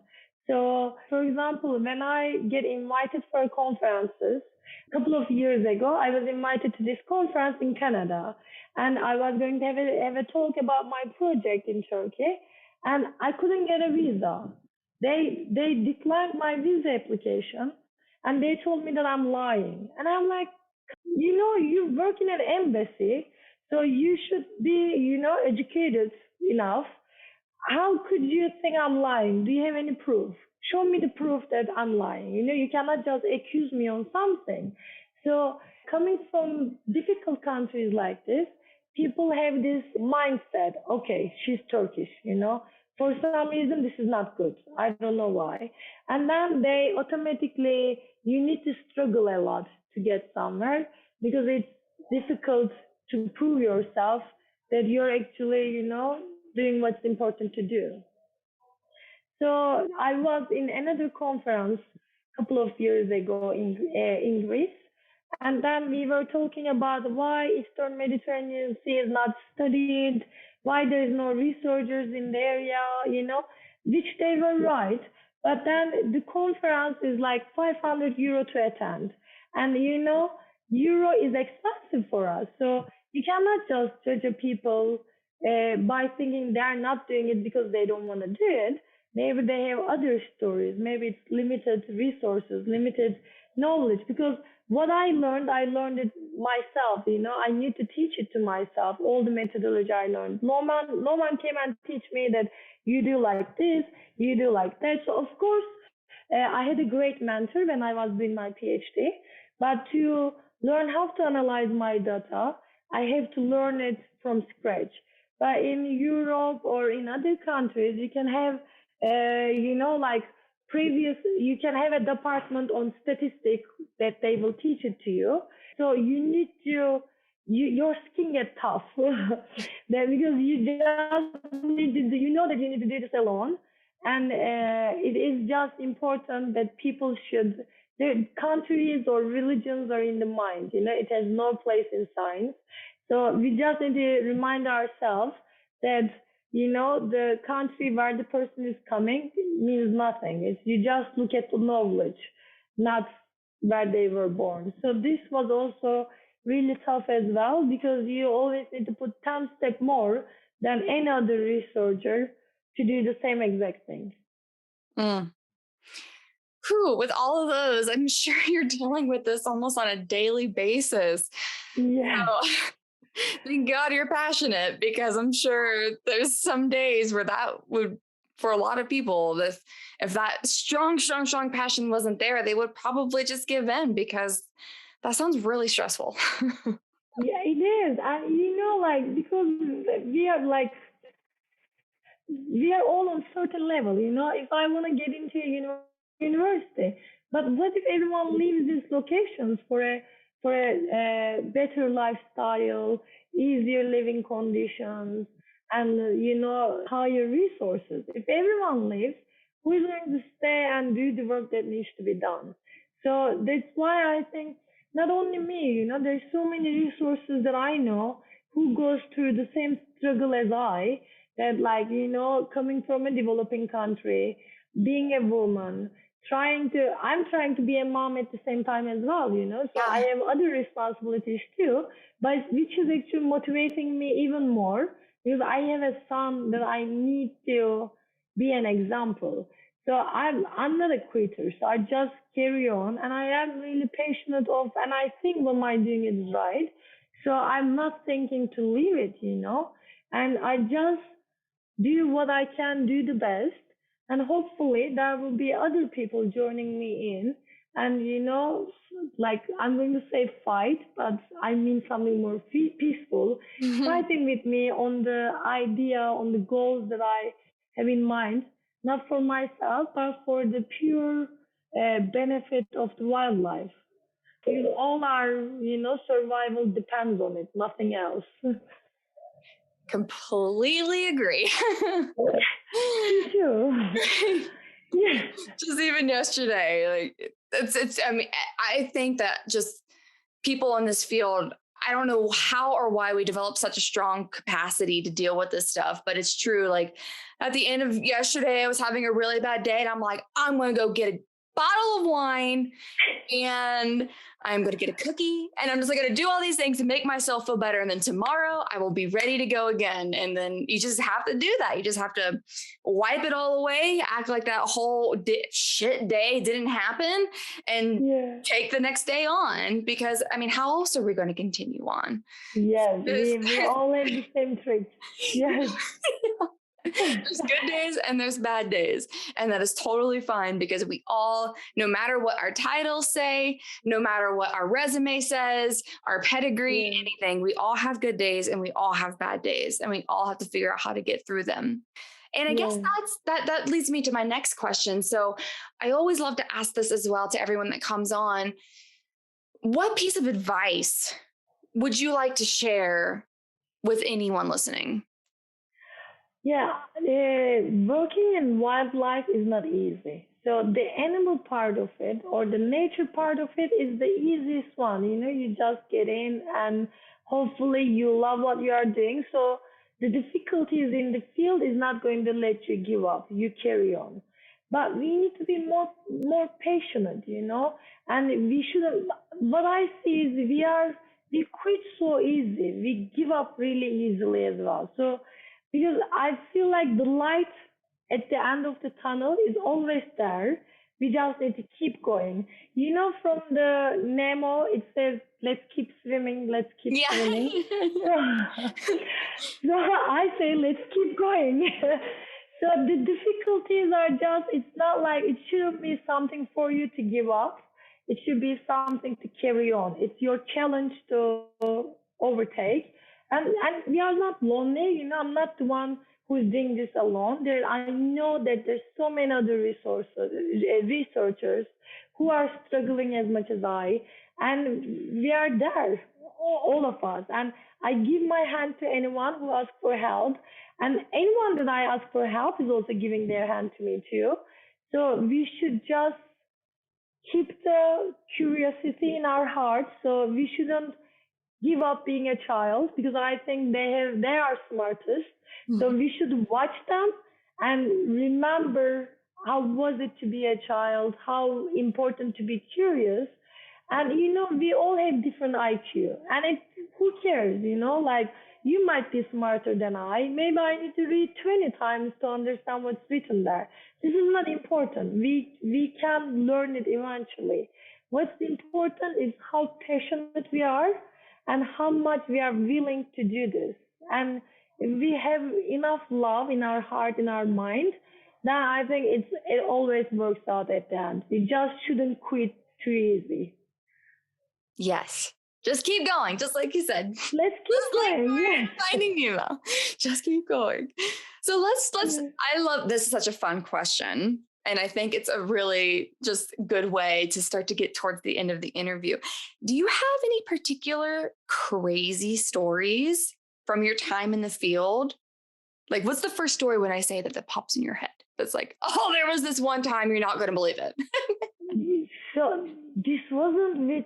So, for example, when I get invited for conferences, a couple of years ago, I was invited to this conference in Canada, and I was going to have a talk about my project in Turkey, and I couldn't get a visa. They declined my visa application, and they told me that I'm lying, and I'm like, you work in an embassy, so you should be, educated enough. How could you think I'm lying? Do you have any proof? Show me the proof that I'm lying. You cannot just accuse me on something. So, coming from difficult countries like this, people have this mindset, okay, she's Turkish. For some reason, this is not good. I don't know why. And then they automatically, you need to struggle a lot to get somewhere because it's difficult to prove yourself that you're actually, doing what's important to do. So I was in another conference a couple of years ago in Greece, and then we were talking about why Eastern Mediterranean Sea is not studied, why there is no researchers in the area, which they were right. But then the conference is like 500 euro to attend, and euro is expensive for us, so you cannot just judge a people by thinking they're not doing it because they don't want to do it. Maybe they have other stories. Maybe it's limited resources, limited knowledge. Because what I learned it myself. I need to teach it to myself. All the methodology I learned. No one came and teach me that you do like this, you do like that. So of course, I had a great mentor when I was doing my PhD. But to learn how to analyze my data, I have to learn it from scratch. But in Europe or in other countries, you can have, like you can have a department on statistics that they will teach it to you. So you need to, your skin get tough then because you just need to, you know that you need to do this alone. And it is just important that people should, the countries or religions are in the mind, it has no place in science. So we just need to remind ourselves that the country where the person is coming means nothing. It's you just look at the knowledge, not where they were born. So this was also really tough as well because you always need to put 10 step more than any other researcher to do the same exact thing. Mm. Whew, with all of those, I'm sure you're dealing with this almost on a daily basis. Yeah. So thank God you're passionate because I'm sure there's some days where that would, for a lot of people, if that strong, strong, strong passion wasn't there, they would probably just give in because that sounds really stressful. Yeah, it is. And like because we are like we are all on certain level. If I want to get into university, but what if everyone leaves these locations for a better lifestyle, easier living conditions, and higher resources? If everyone leaves, who is going to stay and do the work that needs to be done? So that's why I think not only me, there's so many resources that I know who goes through the same struggle as I, that like coming from a developing country, being a woman, I'm trying to be a mom at the same time as well, so I Yeah. have other responsibilities too, but which is actually motivating me even more because I have a son that I need to be an example. So I'm not a quitter, so I just carry on, and I am really passionate of, and I think what I'm doing is right, so I'm not thinking to leave it, and I just do what I can do the best, and hopefully there will be other people joining me in, and like I'm going to say fight, but I mean something more peaceful, fighting with me on the idea, on the goals that I have in mind, not for myself, but for the pure benefit of the wildlife. Because all our, survival depends on it, nothing else. Completely agree. Me too. Yeah. Just even yesterday, like it's I mean, I think that just people in this field, I don't know how or why we develop such a strong capacity to deal with this stuff, but it's true. Like at the end of yesterday, I was having a really bad day and I'm like, I'm going to go get a bottle of wine and I'm going to get a cookie and I'm just going to do all these things to make myself feel better. And then tomorrow I will be ready to go again. And then you just have to do that. You just have to wipe it all away, act like that whole shit day didn't happen, and take the next day on, because I mean, how else are we going to continue on? Yes, we all have the same trick. Yes. There's good days and there's bad days. And that is totally fine, because we all, no matter what our titles say, no matter what our resume says, our pedigree, anything, we all have good days and we all have bad days, and we all have to figure out how to get through them. And I guess that leads me to my next question. So I always love to ask this as well to everyone that comes on. What piece of advice would you like to share with anyone listening? Yeah, working in wildlife is not easy. So the animal part of it or the nature part of it is the easiest one. You just get in and hopefully you love what you are doing. So the difficulties in the field is not going to let you give up. You carry on. But we need to be more patient, and we shouldn't. What I see is we quit so easy. We give up really easily as well. So because I feel like the light at the end of the tunnel is always there. We just need to keep going. From the Nemo, it says, let's keep swimming, let's keep swimming. So I say, let's keep going. So the difficulties are it's not like, it shouldn't be something for you to give up. It should be something to carry on. It's your challenge to overtake. And we are not lonely, I'm not the one who's doing this alone. I know that there's so many other researchers who are struggling as much as I, and we are there, all of us. And I give my hand to anyone who asks for help, and anyone that I ask for help is also giving their hand to me too. So we should just keep the curiosity in our hearts. So we shouldn't give up being a child, because I think they are smartest. So we should watch them and remember how was it to be a child, how important to be curious. And we all have different IQ, and who cares, like you might be smarter than I. Maybe I need to read 20 times to understand what's written there. This is not important. We can learn it eventually. What's important is how passionate we are and how much we are willing to do this. And if we have enough love in our heart, in our mind, then I think it always works out at the end. We just shouldn't quit too easy. Yes. Just keep going, just like you said. Let's keep going. Yes. Finding Nemo. Just keep going. So let's. I love this. Is such a fun question, and I think it's a really just good way to start to get towards the end of the interview. Do you have any particular crazy stories from your time in the field? Like, what's the first story when I say that pops in your head? That's like, oh, there was this one time, you're not going to believe it. So this wasn't with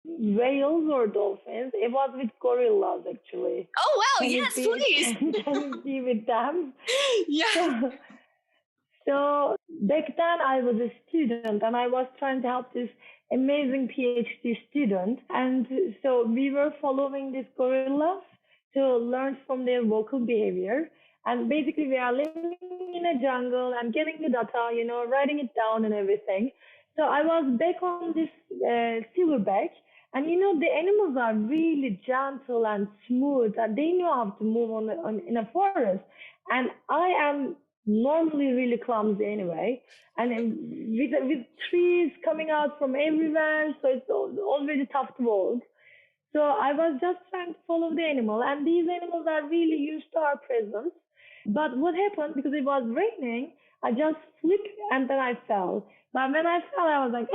whales or dolphins. It was with gorillas, actually. Oh, wow. Yes, please. Can you be with them? Yeah. So back then I was a student and I was trying to help this amazing PhD student. And so we were following these gorillas to learn from their vocal behavior. And basically we are living in a jungle and getting the data, writing it down and everything. So I was back on this silverback, and the animals are really gentle and smooth, and they know how to move in a forest. And I am normally really clumsy anyway, and with trees coming out from everywhere, so it's already tough to walk. So I was just trying to follow the animal, and these animals are really used to our presence. But what happened, because it was raining, I just slipped and then I fell. But when I fell, I was like,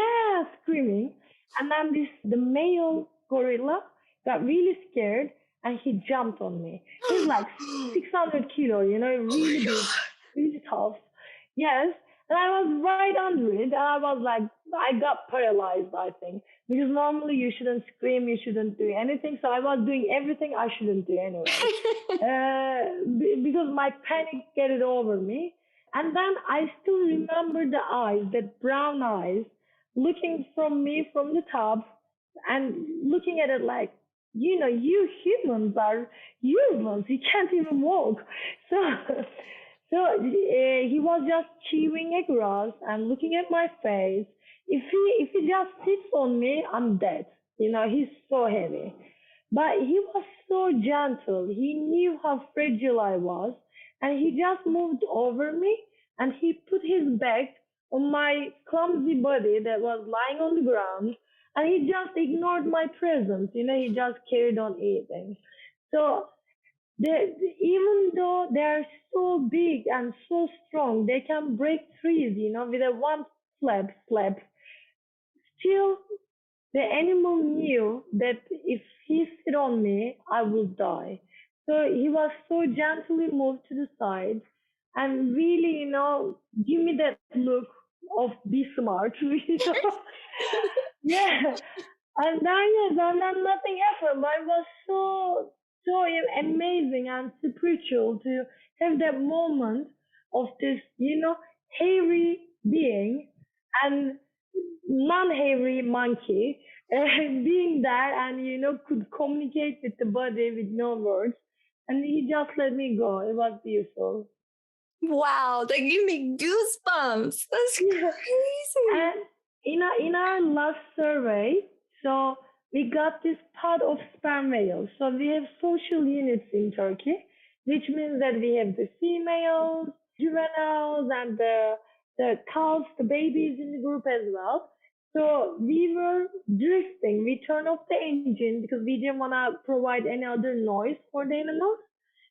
screaming. And then the male gorilla got really scared and he jumped on me. He's like 600 kilo, really big, really tough. Yes. And I was right under it. And I was like, I got paralyzed, I think. because normally you shouldn't scream, you shouldn't do anything. So I was doing everything I shouldn't do anyway, because my panic get it over me. And then I still remember the eyes, that brown eyes, looking from me from the top and looking at it like, you humans are humans. You can't even walk. So, he was just chewing across and looking at my face. If he just sits on me, I'm dead. He's so heavy. But he was so gentle. He knew how fragile I was, and he just moved over me and he put his back on my clumsy body that was lying on the ground, and he just ignored my presence. He just carried on eating. So even though they're so big and so strong, they can break trees, with a one slap. Still, the animal knew that if he sit on me, I will die. So he was so gently moved to the side and really, give me that look of be smart, Yeah. And then, yes, and then nothing happened. But it was so amazing and spiritual to have that moment of this, hairy being and non-hairy monkey being there and could communicate with the body with no words, and he just let me go. It was beautiful. Wow, that gave me goosebumps. That's Yeah. crazy. And in our last survey, so we got this part of sperm whales. So we have social units in Turkey, which means that we have the females, juveniles, and the calves, the babies in the group as well. So we were drifting. We turned off the engine because we didn't want to provide any other noise for the animals.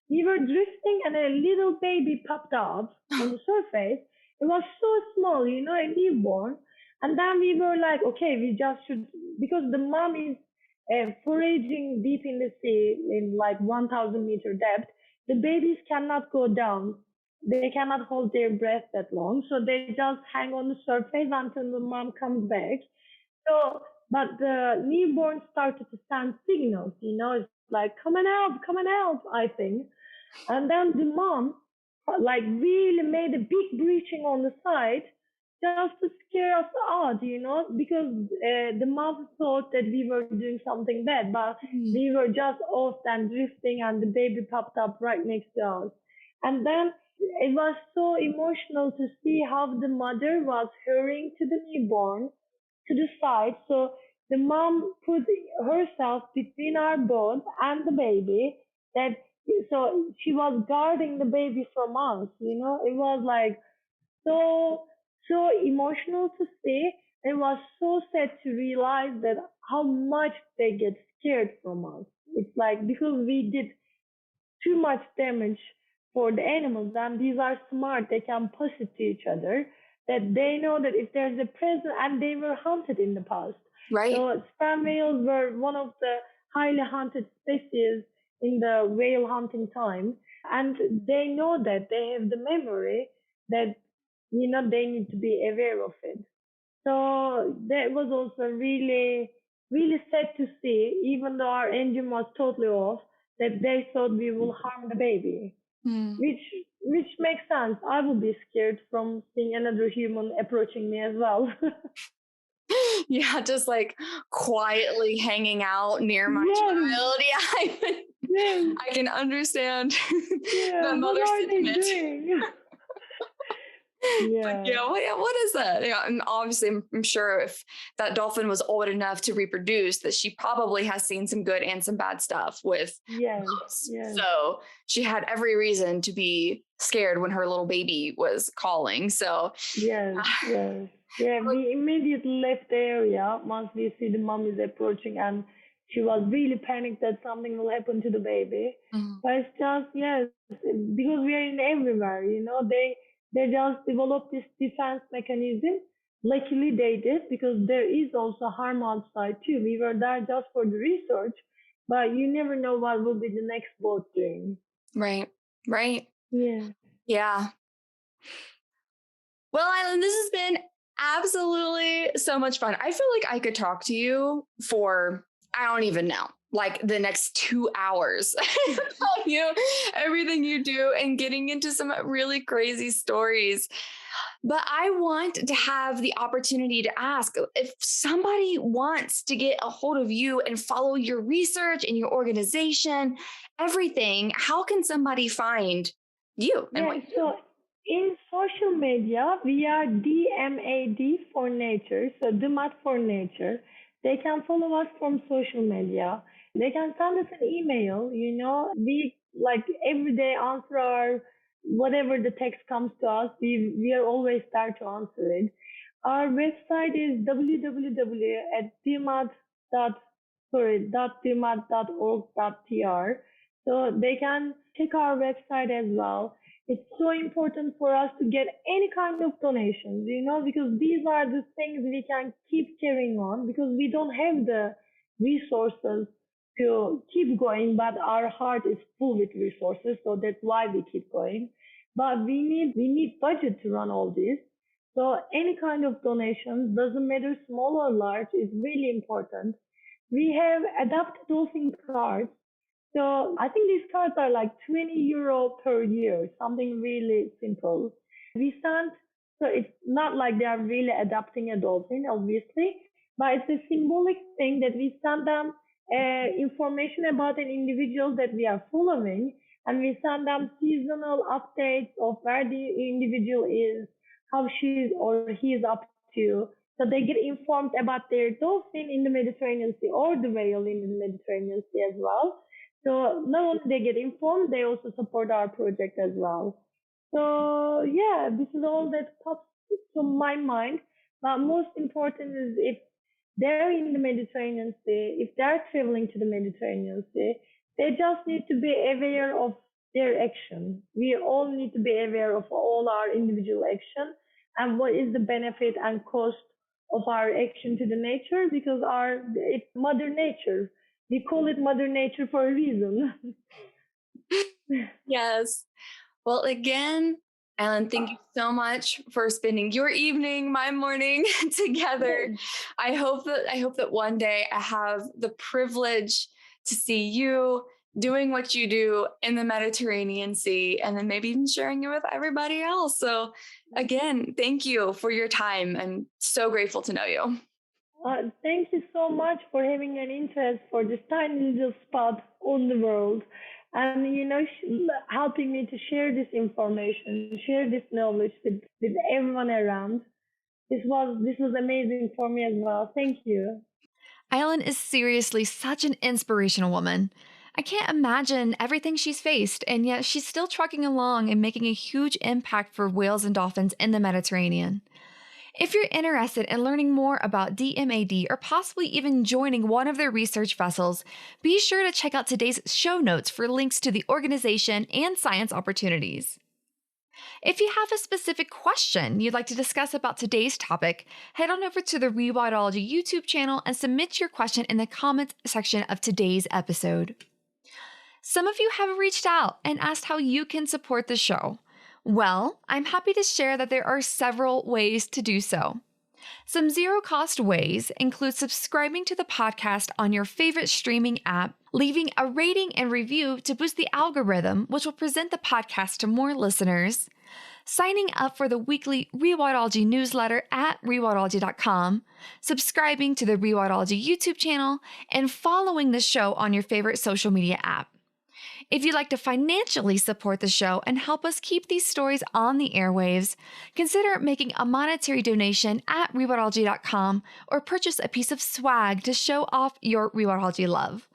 We were drifting, and a little baby popped up on the surface. It was so small, a newborn. And then we were like, okay, we just should, because the mom is foraging deep in the sea in like 1,000-meter depth. The babies cannot go down. They cannot hold their breath that long. So they just hang on the surface until the mom comes back. So, but the newborn started to send signals, it's like, come and help, I think. And then the mom, like, really made a big breaching on the side just to scare us out, because the mom thought that we were doing something bad, but we were just off and drifting, and the baby popped up right next to us. And then it was so emotional to see how the mother was hurrying to the newborn to the side. So the mom put herself between our boat and the baby. That so she was guarding the baby from us. It was like so emotional to see. It was so sad to realize that how much they get scared from us. It's like because we did too much damage for the animals, and these are smart. They can push it to each other. That they know that if there's a present, and they were hunted in the past. Right. So sperm whales were one of the highly hunted species in the whale hunting time, and they know that they have the memory that they need to be aware of it. So that was also really, really sad to see, even though our engine was totally off, that they thought we will harm the baby, which which makes sense. I would be scared from seeing another human approaching me as well. Yeah, just like quietly hanging out near my Yes, child. Yeah, yes, I can understand yeah. the What mother's are they sentiment. doing? But Yeah, yeah, what is that? Yeah, and obviously, I'm sure if that dolphin was old enough to reproduce, that she probably has seen some good and some bad stuff with yes, pups. yes, So she had every reason to be scared when her little baby was calling. So, yes, yes. Yeah, we immediately left the area once we see the mom is approaching, and she was really panicked that something will happen to the baby. Mhm. But it's just, yes, because we are in everywhere, they just developed this defense mechanism. Luckily they did, because there is also harm outside too. We were there just for the research, but you never know what will be the next boat doing. Right, right. Yeah. Yeah. Well, Aylin, this has been Absolutely so much fun. I feel like I could talk to you for, I don't even know, like the next 2 hours about you, everything you do, and getting into some really crazy stories. But I want to have the opportunity to ask if somebody wants to get a hold of you and follow your research and your organization, everything, how can somebody find you and Yeah, what you do? so in social media, we are DMAD for nature, so DMAD for nature. They can follow us from social media. They can send us an email, we like every day answer our whatever the text comes to us, we are always there to answer it. Our website is www at dmad dot sorry dot dmad.org.tr. So they can check our website as well. It's so important for us to get any kind of donations, because these are the things we can keep carrying on because we don't have the resources to keep going, but our heart is full with resources, so that's why we keep going. But we need budget to run all this. So any kind of donations, doesn't matter small or large, is really important. We have adapted dolphin cards, so I think these cards are like 20 euro per year, something really simple. We sent, so it's not like they are really adopting a dolphin, obviously, but it's a symbolic thing that we send them information about an individual that we are following, and we send them seasonal updates of where the individual is, how she's or he is up to. So they get informed about their dolphin in the Mediterranean Sea or the whale in the Mediterranean Sea as well. So not only they get informed, they also support our project as well. So yeah, this is all that pops to my mind. But most important is if they're in the Mediterranean Sea, if they're traveling to the Mediterranean Sea, they just need to be aware of their action. We all need to be aware of all our individual action and what is the benefit and cost of our action to the nature because it's Mother Nature. We call it Mother Nature for a reason. Yes. Well, again, Aylin, thank you so much for spending your evening, my morning together. I hope that one day I have the privilege to see you doing what you do in the Mediterranean Sea and then maybe even sharing it with everybody else. So again, thank you for your time. I'm so grateful to know you. Thank you so much for having an interest for this tiny little spot on the world and helping me to share this information, share this knowledge with everyone around. This was amazing for me as well. Thank you. Aylin is seriously such an inspirational woman. I can't imagine everything she's faced, and yet she's still trucking along and making a huge impact for whales and dolphins in the Mediterranean. If you're interested in learning more about DMAD or possibly even joining one of their research vessels, be sure to check out today's show notes for links to the organization and science opportunities. If you have a specific question you'd like to discuss about today's topic, head on over to the Rewildology YouTube channel and submit your question in the comments section of today's episode. Some of you have reached out and asked how you can support the show. Well, I'm happy to share that there are several ways to do so. Some zero-cost ways include subscribing to the podcast on your favorite streaming app, leaving a rating and review to boost the algorithm, which will present the podcast to more listeners, signing up for the weekly Rewildology newsletter at rewildology.com, subscribing to the Rewildology YouTube channel, and following the show on your favorite social media app. If you'd like to financially support the show and help us keep these stories on the airwaves, consider making a monetary donation at rewildology.com or purchase a piece of swag to show off your Rewildology love.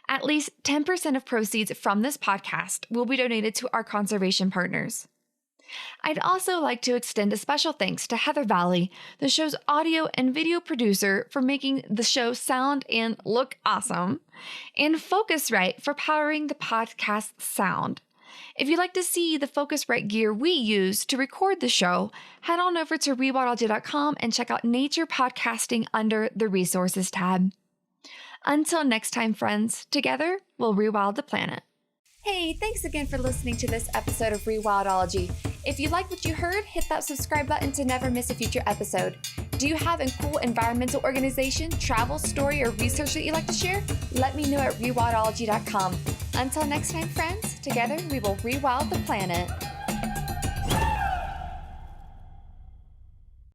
At least 10% of proceeds from this podcast will be donated to our conservation partners. I'd also like to extend a special thanks to Heather Valley, the show's audio and video producer, for making the show sound and look awesome, and Focusrite for powering the podcast sound. If you'd like to see the Focusrite gear we use to record the show, head on over to rewildology.com and check out Nature Podcasting under the Resources tab. Until next time, friends, together we'll rewild the planet. Hey, thanks again for listening to this episode of Rewildology. If you like what you heard, hit that subscribe button to never miss a future episode. Do you have a cool environmental organization, travel story, or research that you'd like to share? Let me know at rewildology.com. Until next time, friends, together we will rewild the planet.